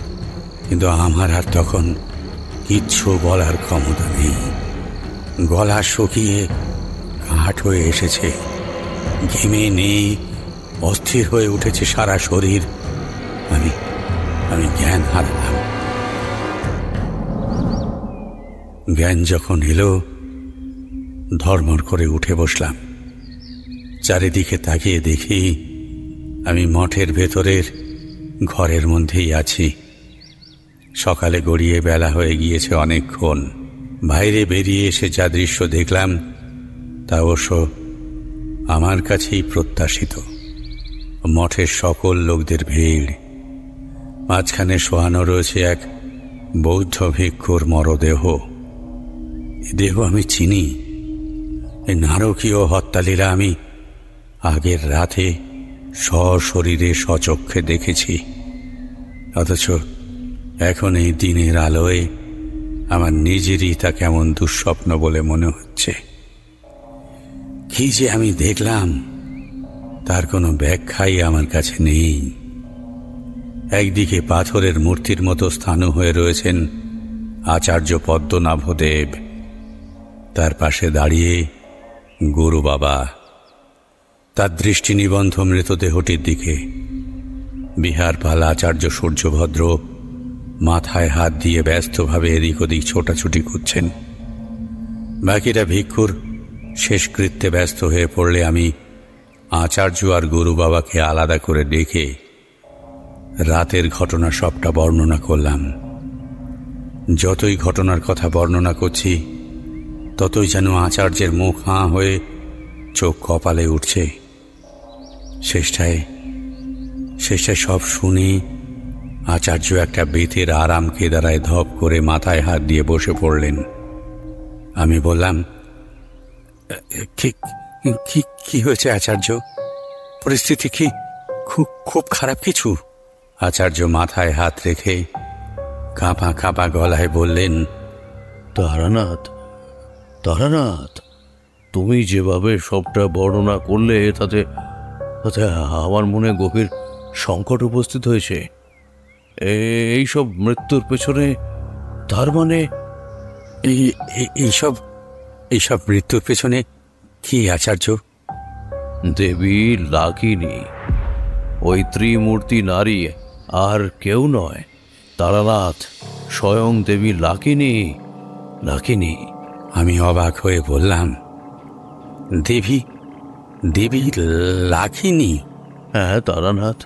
কিন্তু আমার আর তখন কিচ্ছু বলার ক্ষমতা নেই। গলা শুকিয়ে কাঠ হয়ে এসেছে, ঘেমে নেই, অস্থির হয়ে উঠেছে সারা শরীর। আমি জ্ঞান হারালাম। জ্ঞান যখন এলো ধর্মর করে উঠে বসলাম। চারিদিকে তাকিয়ে দেখি আমি মঠের ভেতরের ঘরের মধ্যেই আছি। সকালে গড়িয়ে বেলা হয়ে গিয়েছে অনেকক্ষণ। বাইরে বেরিয়ে এসে যা দৃশ্য দেখলাম তা অবশ্য আমার কাছেই প্রত্যাশিত। মঠের সকল লোকদের ভিড়, মাঝখানে শোয়ানো রয়েছে এক বৌদ্ধ ভিক্ষুর মরদেহ। এ দেহ আমি চিনি। এই নারকীয় হত্যালীলা আমি আগের রাতে সশরীরে সচক্ষে দেখেছি। অথচ এখন এই দিনের আলোয় আমার নিজেরই তা কেমন দুঃস্বপ্ন বলে মনে হচ্ছে। কি যে আমি দেখলাম তার কোনো ব্যাখ্যাই আমার কাছে নেই। একদিকে পাথরের মূর্তির মতো স্থান হয়ে রয়েছেন আচার্য পদ্মনাভদেব, তার পাশে দাঁড়িয়ে গুরু বাবা, তার দৃষ্টি নিবন্ধ মৃতদেহটির দিকে। বিহারপাল আচার্য সূর্যভদ্র মাথায় হাত দিয়ে ব্যস্তভাবে এদিক ওদিক ছোটাছুটি করছেন। বাকিরা ভিক্ষুর শেষকৃত্যে ব্যস্ত হয়ে পড়লে আমি আচার্য আর গুরু বাবাকে আলাদা করে ডেকে রাতের ঘটনা সবটা বর্ণনা করলাম। যতই ঘটনার কথা বর্ণনা করছি ততই যেন আচার্যের মুখ হাঁ হয়ে চোখ কপালে উঠছে। শেষটায় সব শুনে আচার্য একটা বেতের আরাম কেদারায় ধপ করে মাথায় হাত দিয়ে বসে পড়লেন। আমি বললাম, কি হয়েছে আচার্য? পরিস্থিতি কি খুব খারাপ কিছু? আচার্য মাথায় হাত রেখে কাঁপা কাঁপা গলায় বললেন, তারানাথ, তুমি যেভাবে সবটা বর্ণনা করলে তাতে আমার মনে গভীর সংকট উপস্থিত হয়েছে। এইসব মৃত্যুর পেছনে তার মানে এইসব মৃত্যুর পেছনে কি আচার্য? দেবী লাকিনী, ওই ত্রিমূর্তি নারী আর কেউ নয়, তারানাথ, স্বয়ং দেবী লাকিনী। আমি অবাক হয়ে বললাম, দেবী লাকিনী? হ্যাঁ তারানাথ,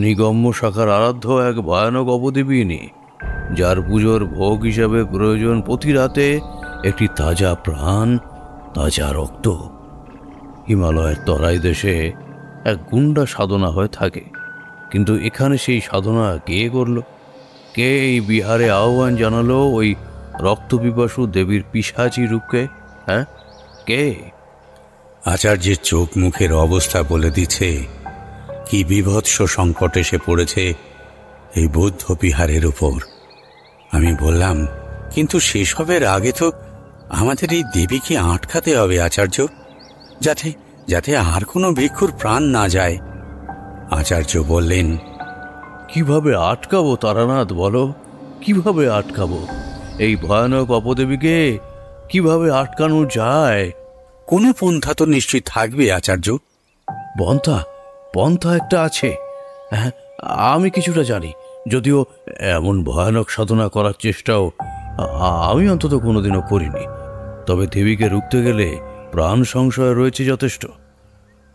নিগম্য শাখার আরাধ্য এক ভয়ানক অবদেবীনী, যার পুজোর ভোগ হিসাবে প্রয়োজন প্রতি রাতে একটি তাজা প্রাণ, তাজা রক্ত। হিমালয়ের তরাই দেশে এক গুন্ডা সাধনা হয়ে থাকে, কিন্তু এখানে সেই সাধনা কে করল? কে এই বিহারে আহ্বান জানালো ওই রক্তপিপাসু দেবীর পিশাচী রূপকে? হ্যাঁ, কে? আচার্যের চোখ মুখের অবস্থা বলে দিচ্ছে কি বিভৎস সংকট এসে পড়েছে এই বৌদ্ধ বিহারের উপর। আমি বললাম, কিন্তু সেসবের আগে তো আমাদের এই দেবীকে আটকাতে হবে আচার্য, যাতে যাতে আর কোনো ভিক্ষুর প্রাণ না যায়। আচার্য বললেন, কিভাবে আটকাবো তারানাথ, বলো কিভাবে আটকাবো? এই ভয়ানক অপদেবীকে কিভাবে আটকানো যায়? কোনো পন্থা তো নিশ্চয়ই থাকবে আচার্য। পন্থা পন্থা একটা আছে, হ্যাঁ আমি কিছুটা জানি, যদিও এমন ভয়ানক সাধনা করার চেষ্টাও আমি অন্তত কোনোদিনও করিনি। তবে দেবীকে রুখতে গেলে প্রাণ সংশয় রয়েছে যথেষ্ট।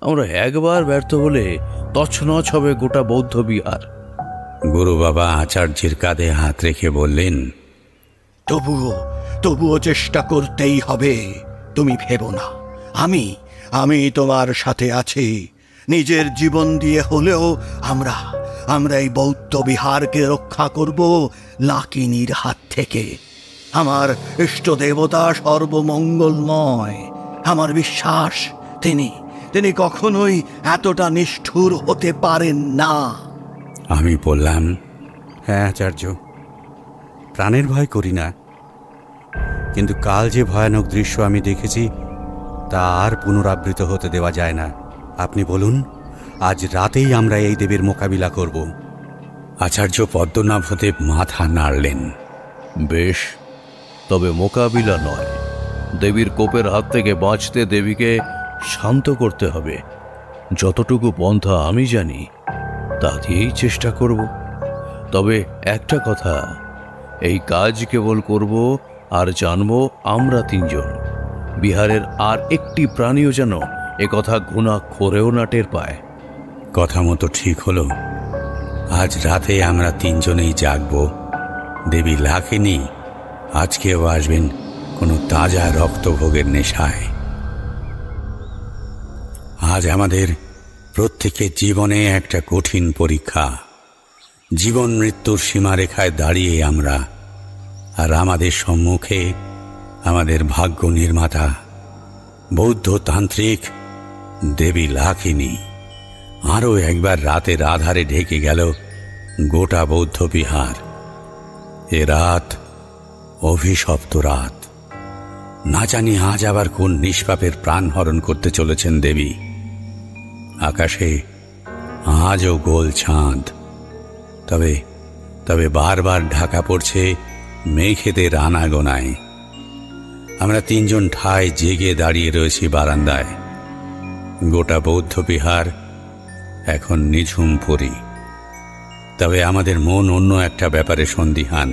আমরা একবার ব্যর্থ হলে তছনছ হবে গোটা বৌদ্ধ বিহার। গুরু বাবা আচার্যের কাঁধে হাত রেখে বললেন, তবুও চেষ্টা করতেই হবে। তুমি ভেবো না, আমি তোমার সাথে আছি। নিজের জীবন দিয়ে হলেও আমরা এই বৌদ্ধ বিহারকে রক্ষা করব লাকিনীর হাত থেকে। আমার ইষ্ট দেবতা সর্বমঙ্গলময়। আমার বিশ্বাস তিনি কখনোই এতটা নিষ্ঠুর হতে পারেন না। আমি বললাম, হ্যাঁ আচার্য, প্রাণের ভয় করি না, কিন্তু কাল যে ভয়ানক দৃশ্য আমি দেখেছি তা আর পুনরাবৃত হতে দেওয়া যায় না। আপনি বলুন, আজ রাতেই আমরা এই দেবীর মোকাবিলা করব। আচার্য পদ্মনাভদেব মাথা নাড়লেন। বেশ, তবে মোকাবিলা নয়, দেবীর কোপের হাত থেকে বাঁচতে দেবীকে শান্ত করতে হবে। যতটুকু পন্থা আমি জানি তা দিয়েই চেষ্টা করব। তবে একটা কথা, এই কাজ কেবল করব আর জানব আমরা তিনজন। বিহারের আর একটি প্রাণীও যেন একথা ঘুণাক্ষরেও না টের পায়। কথা মতো ঠিক হলো। আজ রাতে আমরা তিনজনেই জাগব। দেবী লাকিনী আজকেও আসবেন কোনো তাজা রক্তভোগের নেশায়। আজ আমাদের প্রত্যেকের জীবনে একটা কঠিন পরীক্ষা। জীবন মৃত্যুর সীমারেখায় দাঁড়িয়ে আমরা, আর আমাদের সম্মুখে আমাদের ভাগ্য নির্মাতা বৌদ্ধ তান্ত্রিক দেবী লাকিনী। আরও একবার রাতের আধারে ঢেকে গেল গোটা বৌদ্ধ বিহার। এ রাত অভিশপ্ত রাত। না জানি আজ আবার কোন নিষ্পাপের প্রাণ হরণ করতে চলেছেন দেবী। আকাশে আজও গোল চাঁদ, তবে বারবার ঢাকা পড়ছে মেঘেদের আনাগোনায়। আমরা তিনজন ঠায় জেগে দাঁড়িয়ে রয়েছি বারান্দায়। গোটা বৌদ্ধ বিহার এখন নিঝুম পরি। তবে আমাদের মন অন্য একটা ব্যাপারে সন্দিহান।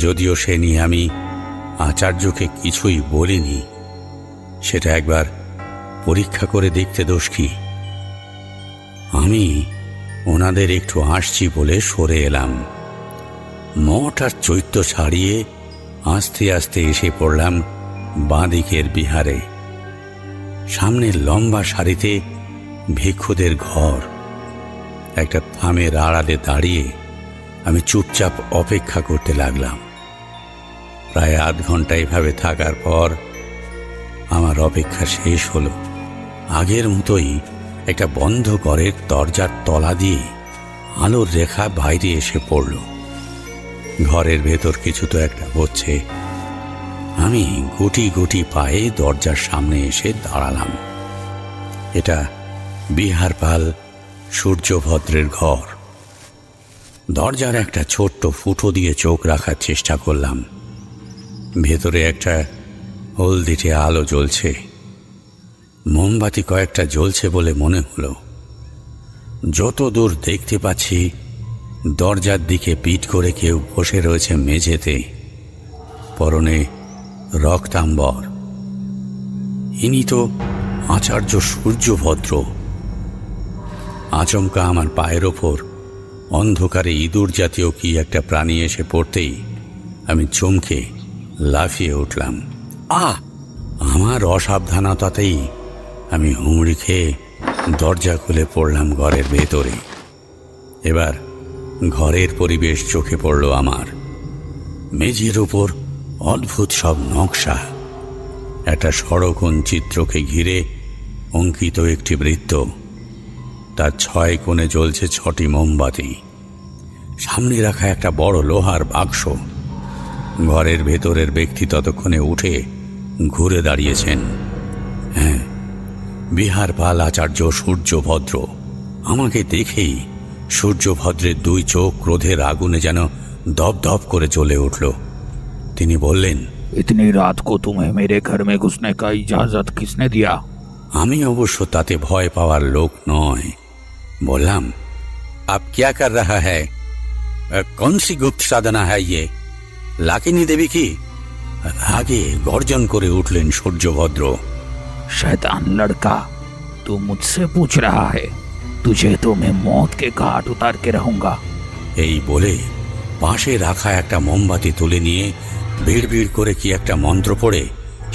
যদিও সে নিয়ে আমি আচার্যকে কিছুই বলিনি, সেটা একবার পরীক্ষা করে দেখতে দোষ কি? আমি ওনাদের একটু আসছি বলে সরে এলাম। মঠ আর চৈত্য ছাড়িয়ে আস্তে আস্তে এসে পড়লাম বাঁদিকের বিহারে। সামনের লম্বা সারিতে ভিক্ষুদের ঘর। একটা থামের আড়ালে দাঁড়িয়ে আমি চুপচাপ অপেক্ষা করতে লাগলাম। প্রায় আধ ঘন্টা এভাবে থাকার পর আমার অপেক্ষা শেষ হলো। আগের মতোই একটা বন্ধ ঘরের দরজার তলা দিয়ে আলোর রেখা বাইরে এসে পড়ল। ঘরের ভেতর কিছু তো একটা হচ্ছে। আমি গুটি গুটি পায়ে দরজার সামনে এসে দাঁড়ালাম। এটা বিহারপাল সূর্যভদ্রের ঘর। দরজার একটা ছোট্ট ফুটো দিয়ে চোখ রাখার চেষ্টা করলাম। ভেতরে একটা হলদিটে আলো জ্বলছে। মোমবাতি কয়েকটা জ্বলছে বলে মনে হলো। যত দূর দেখতে পাচ্ছি দরজার দিকে পিঠ করে কেউ বসে রয়েছে মেঝেতে, পরনে রক্তাম্বর। ইনি তো আচার্য সূর্যভদ্র। আচমকা আমার পায়ের ওপর অন্ধকারে ইঁদুর জাতীয় কি একটা প্রাণী এসে পড়তেই আমি চমকে লাফিয়ে উঠলাম। আমার অসাবধানতাতেই আমি হুমড়ি খেয়ে দরজা খুলে পড়লাম ঘরের ভেতরে। এবার ঘরের পরিবেশ চোখে পড়ল আমার। মেঝের উপর অদ্ভুত সব নকশা। একটা ষড়কোণ চিত্রকে ঘিরে অঙ্কিত একটি বৃত্ত। তার 6 কোণে জ্বলছে 6টি মোমবাতি। সামনে রাখা একটা বড় লোহার বাক্স। ঘরের ভেতরের ব্যক্তি ততক্ষণে উঠে ঘুরে দাঁড়িয়েছেন। হ্যাঁ, বিহারপাল আচার্য সূর্যভদ্র। আমাকে দেখেই সূর্যভদ্রের দুই চোখ ক্রোধের আগুনে যেন দপদপ করে জ্বলে উঠল। তিনি বললেন, इतनी रात को तुम्हें मेरे घर में घुसने का इजाजत किसने दिया? আমি অবশ্য তাতে ভয় পাওয়ার লোক নয়। বললাম, আপ ক্যা কর রাহা হ্যায়? কौन सी गुप्त साधना है ये? লাকিনী দেবী কি? রাগে গর্জন করে উঠলেন সূর্যভদ্র। शैतान लड़का, तू मुझसे पूछ रहा है? तुझे तो मैं मौत के घाट उतार के रहूंगा। এই বলে পাশে রাখা একটা মোমবাতি তুলে নিয়ে বিড় করে কি একটা মন্ত্র পড়ে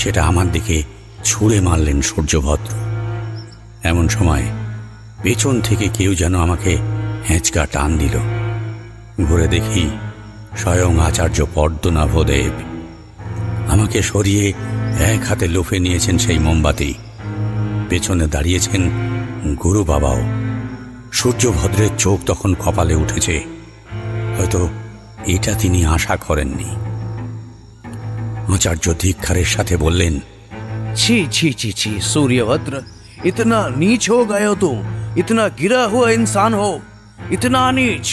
সেটা আমার দিকে ছুঁড়ে মারলেন সূর্যভদ্র। এমন সময় পেছন থেকে কেউ যেন আমাকে হেঁচকা টান দিল। ঘুরে দেখি স্বয়ং আচার্য পদ্মনাভদেব। আমাকে সরিয়ে এক হাতে লুফে নিয়েছেন সেই মোমবাতি। পেছনে দাঁড়িয়েছেন গুরু বাবাও। সূর্যভদ্রের চোখ তখন কপালে উঠেছে। হয়তো এটা তিনি আশা করেননি। আচার্য ধিক্কারের সাথে বললেন, छी छी छी छी सूर्यभद्र, इतना नीच हो गए हो तुम, इतना गिरा हुआ इंसान हो, इतना नीच।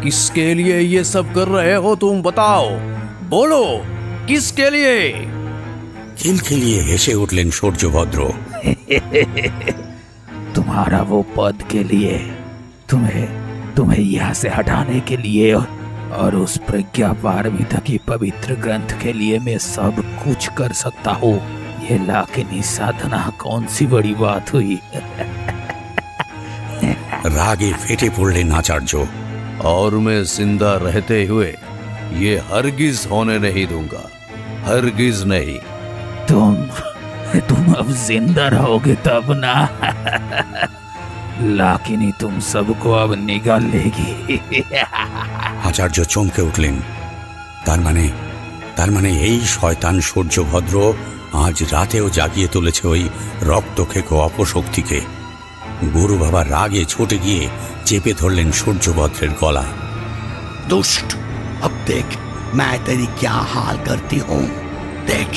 किसके लिए ये सब कर रहे हो तुम? बताओ, बोलो, किसके लिए? খিলখিলিয়ে হেসে উঠলেন সূর্যভদ্র। तुम्हारा वो पद के लिए, तुम्हें यहाँ से हटाने के लिए और उस प्रज्ञा पारमिता की पवित्र ग्रंथ के लिए मैं सब कुछ कर सकता हूँ। ये लाकिनी साधना कौन सी बड़ी बात हुई? রাগে ফেটে পড়লেন আচার্য। और मैं जिंदा रहते हुए ये हरगिज होने नहीं दूंगा, हरगिज नहीं। तुम अब जिंदा रहोगे तब ना। लाकिनी तुम सबको अब निगल लेगी। আচার্য চমকে উঠলেন। তার মানে এই শয়তান সূর্যভদ্র আজ রাতেও জাগিয়ে তুলেছে ওই রক্তখেকো অপশক্তিকে। গুরু বাবা রাগে ছুটে গিয়ে চেপে ধরলেন সূর্যভদ্রের গলা। दुष्ट, अब देख मैं तेरी क्या हाल करती हूँ, देख।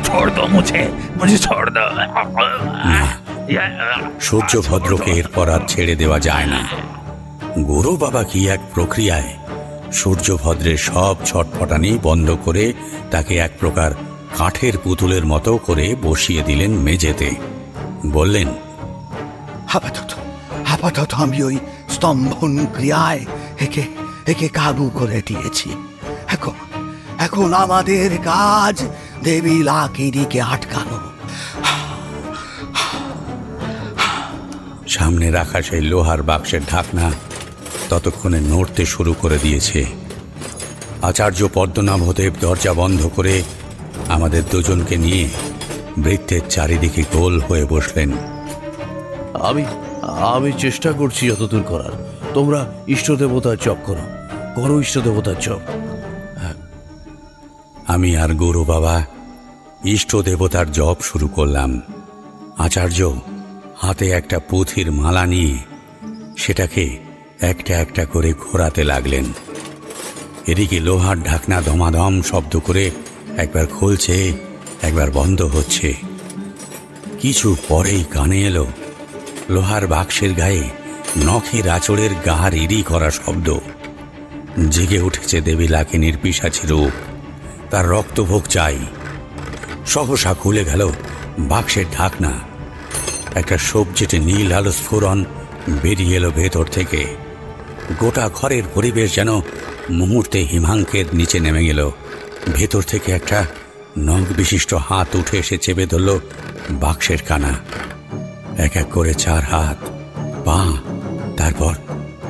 छोड़ दो मुझे छोड़ दो। সূর্যভদ্রকে এরপর আর ছেড়ে দেওয়া যায় না। গুরু বাবা কি এক প্রক্রিয়ায় সূর্যভদ্রের সব ছটফটানি বন্ধ করে তাকে এক প্রকার কাঠের পুতুলের মতো করে বসিয়ে দিলেন মেঝেতে। বললেন, আপাতত আমি ওই স্তম্ভন ক্রিয়ায় একে কাবু করে দিয়েছি। এখন আমাদের কাজ দেবী লাকিনীকে আটকানো। সামনে রাখা সেই লোহার বাক্সের ঢাকনা ততক্ষণে নড়তে শুরু করে দিয়েছে। আচার্য পদ্মনাভদেব দরজা বন্ধ করে আমাদের দুজনকে নিয়ে বৃত্তের চারিদিকে গোল হয়ে বসলেন। আমি চেষ্টা করছি যতদূর করার। তোমরা ইষ্টদেবতার জপ করো, ইষ্টদেবতার জপ। আমি আর গুরু বাবা ইষ্ট দেবতার জপ শুরু করলাম। আচার্য হাতে একটা পুঁথির মালা নিয়ে সেটাকে একটা একটা করে ঘোরাতে লাগলেন। এদিকে লোহার ঢাকনা ধমাধম শব্দ করে একবার খুলছে, একবার বন্ধ হচ্ছে। কিছু পরেই কানে এলো লোহার বাক্সের গায়ে নখের আঁচড়ের গা রিরি করা শব্দ। জেগে উঠেছে দেবী লাকিনীর পিশাচী রূপ। তার রক্তভোগ চাই। সহসা খুলে গেল বাক্সের ঢাকনা। একটা সবজেটে নীল আলো স্ফুরণ বেরিয়ে এলো ভেতর থেকে। গোটা ঘরের পরিবেশ যেন মুহূর্তে হিমাঙ্কের নিচে নেমে গেল। ভেতর থেকে একটা নখ বিশিষ্ট হাত উঠে এসে চেপে ধরল বাক্সের কানা। এক এক করে 4 হাত, পা, তারপর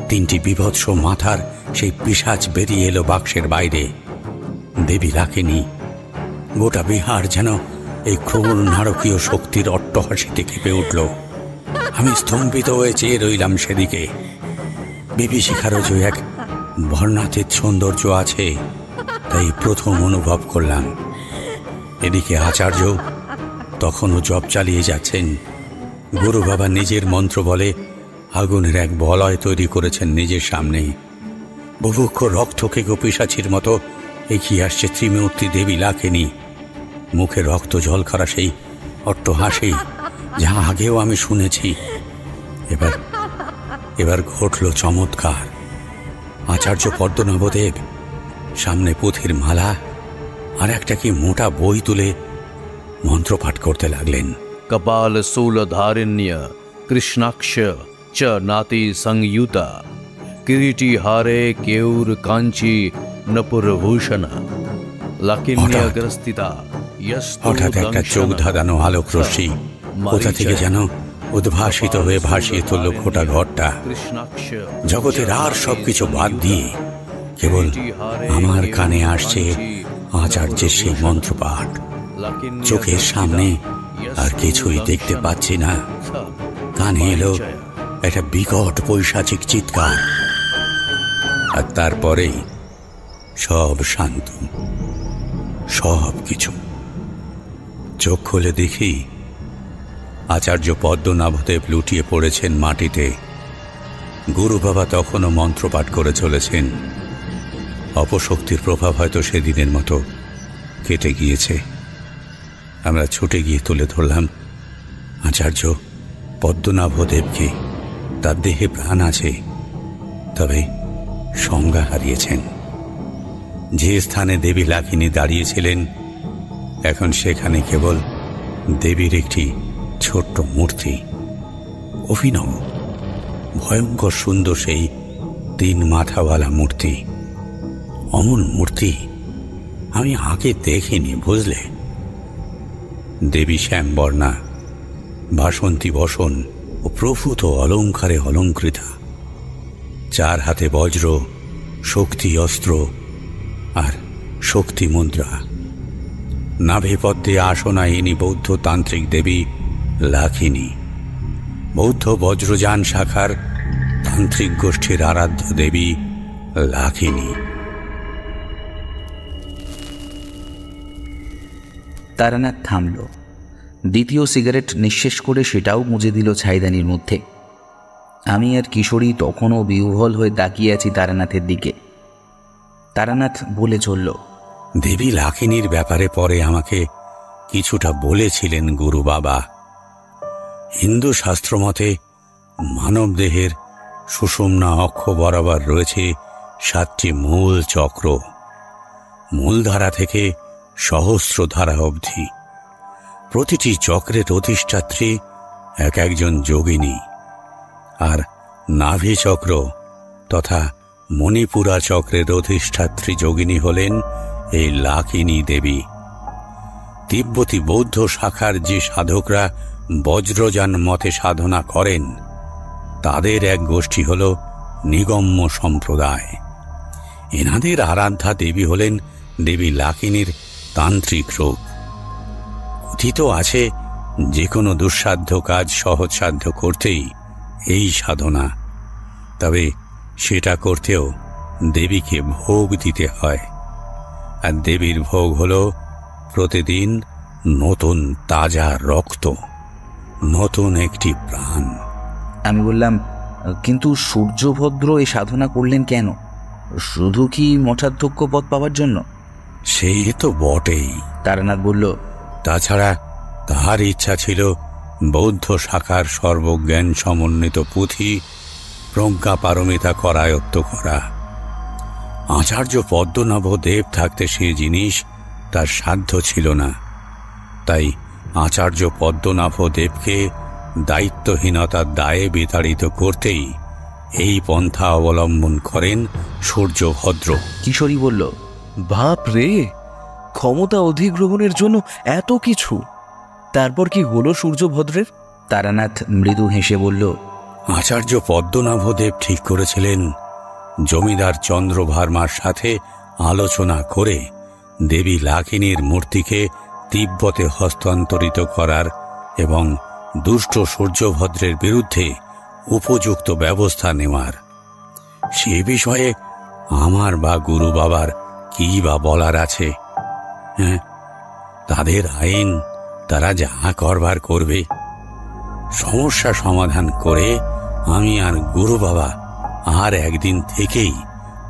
3টি বিভৎস মাথার সেই পিশাচ বেরিয়ে এলো বাক্সের বাইরে। দেবী লাকিনী। গোটা বিহার যেন এই ক্রূর নারকীয় শক্তির অট্টহাসিতে কেঁপে উঠল। আমি স্তম্ভিত হয়ে চেয়ে রইলাম সেদিকে। বিভীষিকারও যে এক বর্ণাতীত সৌন্দর্য আছে তাই প্রথম অনুভব করলাম। এদিকে আচার্য তখনও জপ চালিয়ে যাচ্ছেন। গুরু বাবা নিজের মন্ত্র বলে আগুনের এক বলয় তৈরি করেছেন নিজের সামনে। বুভুক্ষ রক্তকে পিশাচির মতো এগিয়ে আসছে ত্রিমূর্তি দেবী লাখিনী। মুখে রক্ত জলখারা সেই অট্টহাসি, যা আগেও আমি শুনেছি। এবার ঘটল চমৎকার। আচার্য পদ্মনাভদেব সামনে পুঁথির মালা আর একটা কি মোটা বই তুলে মন্ত্রপাঠ করতে লাগলেন। कपाल शूल धारिण्य कृष्णाक्ष च नाति संयुता किरीटी हारे केऊर कांची नपुरभूषण लाकिन्यग्रस्थिता হঠাৎ একটা চোখ ধাঁধানো আলোক রশ্মি কোথা থেকে যেন উদ্ভাসিত হয়ে ভাসিয়ে তুলল গোটা ঘরটা। জগতের আর সবকিছু বাদ দিয়ে কেবল আমার কানে আসছে আচার্যের সেই মন্ত্রপাঠ। চোখের সামনে আর কিছুই দেখতে পাচ্ছি না। কানে এলো একটা বিকট পৈশাচিক চিৎকার, আর তারপরেই সব শান্ত, সব কিছু। চোখ খুলে দেখি আচার্য পদ্মনাভদেব লুটিয়ে পড়েছেন মাটিতে। গুরু বাবা তখনও মন্ত্রপাঠ করে চলেছেন। অপশক্তির প্রভাব হয়তো সেদিনের মতো কেটে গিয়েছে। আমরা ছুটে গিয়ে তুলে ধরলাম আচার্য পদ্মনাভদেবকে। তার দেহে প্রাণ আছে, তবে সংজ্ঞা হারিয়েছেন। যে স্থানে দেবী লাখিনী দাঁড়িয়েছিলেন, এখন সেখানে কেবল দেবীর একটি ছোট্ট মূর্তি। অভিনব, ভয়ঙ্কর সুন্দর সেই 3 মাথাওয়ালা মূর্তি। অমন মূর্তি আমি আগে দেখিনি, বুঝলে। দেবী শ্যামবর্ণা, বাসন্তী বসন ও প্রভূত অলঙ্কারে অলঙ্কৃতা। 4 হাতে বজ্র, শক্তি অস্ত্র আর শক্তি মুদ্রা। নাভিপদ্মে আসনায়িনী বৌদ্ধ তান্ত্রিক দেবী লাখিনী, বৌদ্ধ বজ্রযান শাখার তান্ত্রিক গোষ্ঠীর আরাধ্য দেবী লাখিনী। তারানাথ থামল। দ্বিতীয় সিগারেট নিঃশেষ করে সেটাও মুজে দিল ছাইদানির মধ্যে। আমি আর কিশোরী তখনও বিহ্বল হয়ে তাকিয়ে আছি তারানাথের দিকে। তারানাথ বলে চলল, দেবী লাখিনীর ব্যাপারে পরে আমাকে কিছুটা বলেছিলেন গুরু বাবা। হিন্দু শাস্ত্র মতে মানব দেহের সুষুম্না অক্ষ বরাবর রয়েছে 7টি মূল চক্র, মূলধারা থেকে সহস্রধারা অবধি। প্রতিটি চক্রের অধিষ্ঠাত্রী একজন যোগিনী, আর নাভি চক্র তথা মণিপুরা চক্রের অধিষ্ঠাত্রী যোগিনী হলেন এই লাখিনী দেবী। তিব্বতী বৌদ্ধ শাখার যে সাধকরা বজ্রযান মতে সাধনা করেন, তাদের এক গোষ্ঠী হল নিগম্য সম্প্রদায়। এনাদের আরাধ্যা দেবী হলেন দেবী লাখিনীর তান্ত্রিক রূপ। কথিত আছে যে কোনো দুঃসাধ্য কাজ সহজসাধ্য করতেই এই সাধনা, তবে সেটা করতেও দেবীকে ভোগ দিতে হয়। আর দেবীর ভোগ হল প্রতিদিন নতুন তাজা রক্ত, নতুন একটি প্রাণ। আমি বললাম, কিন্তু সূর্যভদ্র এই সাধনা করলেন কেন? শুধু কি মঠাধ্যক্ষ পদ পাওয়ার জন্য? সেই তো বটেই, তারানাথ বলল। তাছাড়া তাহার ইচ্ছা ছিল বৌদ্ধ শাখার সর্বজ্ঞান সমন্বিত পুঁথি প্রজ্ঞা পারমিতা করায়ত্ত করা। আচার্য পদ্মনাভদেব থাকতে সে জিনিস তার সাধ্য ছিল না। তাই আচার্য পদ্মনাভদেবকে দায়িত্বহীনতার দায়ে বিতাড়িত করতেই এই পন্থা অবলম্বন করেন সূর্যভদ্র। কিশোরী বলল, বাপ রে, ক্ষমতা অধিগ্রহণের জন্য এত কিছু! তারপর কি হলো সূর্যভদ্রের? তারানাথ মৃদু হেসে বলল, আচার্য পদ্মনাভদেব ঠিক করেছিলেন জমিদার চন্দ্রভার্মার সাথে আলোচনা করে দেবী লাখিনীর মূর্তিকে তিব্বতে হস্তান্তরিত করার এবং দুষ্ট সূর্যভদ্রের বিরুদ্ধে উপযুক্ত ব্যবস্থা নেওয়ার। সে বিষয়ে আমার বা গুরু বাবার কি বা বলার আছে? হ্যাঁ, তাদের আইন, তারা যা করবার করবে। সমস্যা সমাধান করে আমি আর গুরু বাবা আর একদিন থেকেই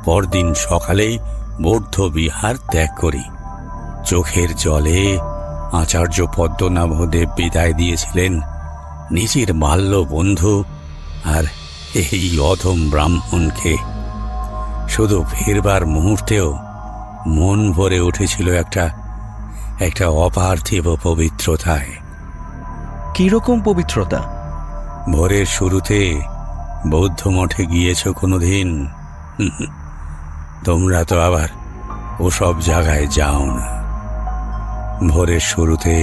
পরদিন সকালেই বৌদ্ধ বিহার ত্যাগ করি। চোখের জলে আচার্য পদ্মনাভদেব বিদায় দিয়েছিলেন নিজের বাল্য বন্ধু আর এই অধম ব্রাহ্মণকে। শুধু ফেরবার মুহূর্তেও মন ভরে উঠেছিল একটা অপার্থিব পবিত্রতায়। কিরকম পবিত্রতা? ভোরের শুরুতে বৌদ্ধ মঠে গিয়েছ কোনোদিন? তোমরা তো আবার ওসব জায়গায় যাও না। ভোরের শুরুতে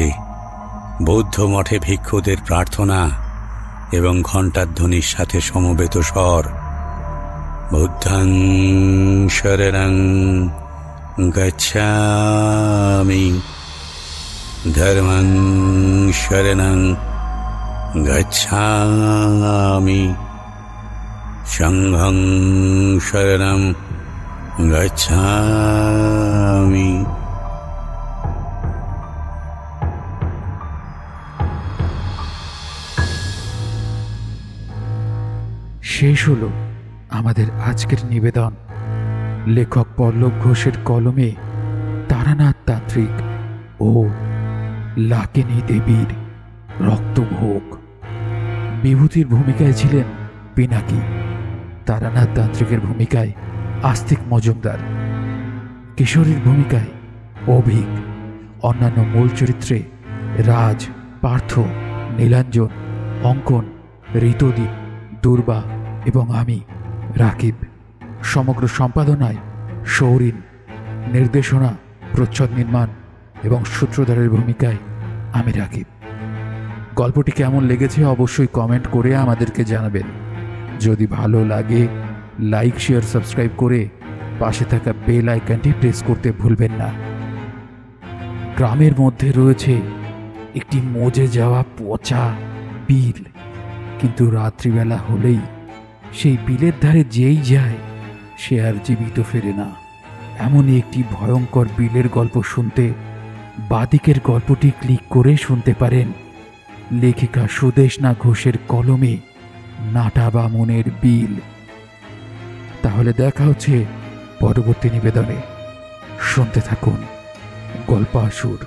বৌদ্ধ মঠে ভিক্ষুদের প্রার্থনা এবং ঘণ্টার ধ্বনির সাথে সমবেত স্বর, বুদ্ধং শরণং গচ্ছামি, ধর্মং শরণং গচ্ছামি, সংঘং শরণং গচ্ছামি। শেষ হলো আমাদের আজকের নিবেদন। লেখক পল্লব ঘোষের কলমে তারানাথ তান্ত্রিক ও লাকিনী দেবীর রক্তভোগ। বিভূতির ভূমিকায় ছিলেন পিনাকি, তারানাথ তান্ত্রিকের ভূমিকায় আস্তিক মজুমদার, কিশোরীর ভূমিকায় অভিক, অন্যান্য মূল চরিত্রে রাজ, পার্থ, নীলাঞ্জন, অঙ্কন, ঋতদীপ, দুর্বা এবং আমি রাকিব। সমগ্র সম্পাদনায় সৌরিন, নির্দেশনা, প্রচ্ছদ নির্মাণ এবং সূত্রধারের ভূমিকায় আমি রাকিব। গল্পটি কেমন লেগেছে অবশ্যই কমেন্ট করে আমাদেরকে জানাবেন। যদি ভালো লাগে লাইক, শেয়ার, সাবস্ক্রাইব করে পাশে থাকা বেল আইকনটি প্রেস করতে ভুলবেন না। গ্রামের মধ্যে রয়েছে একটি মজে যাওয়া পচা বিল, কিন্তু রাত্রিবেলা হলেই সেই বিলের ধারে যেই যায় সে আর জীবিত ফেরে না। এমনই একটি ভয়ঙ্কর বিলের গল্প শুনতে বাদিকের গল্পটি ক্লিক করে শুনতে পারেন। লেখিকা সুদেশনা ঘোষের কলমে নাটা বামুনের বিল। তাহলে দেখা হচ্ছে পরবর্তী নিবেদনে। শুনতে থাকুন গল্পাসুর।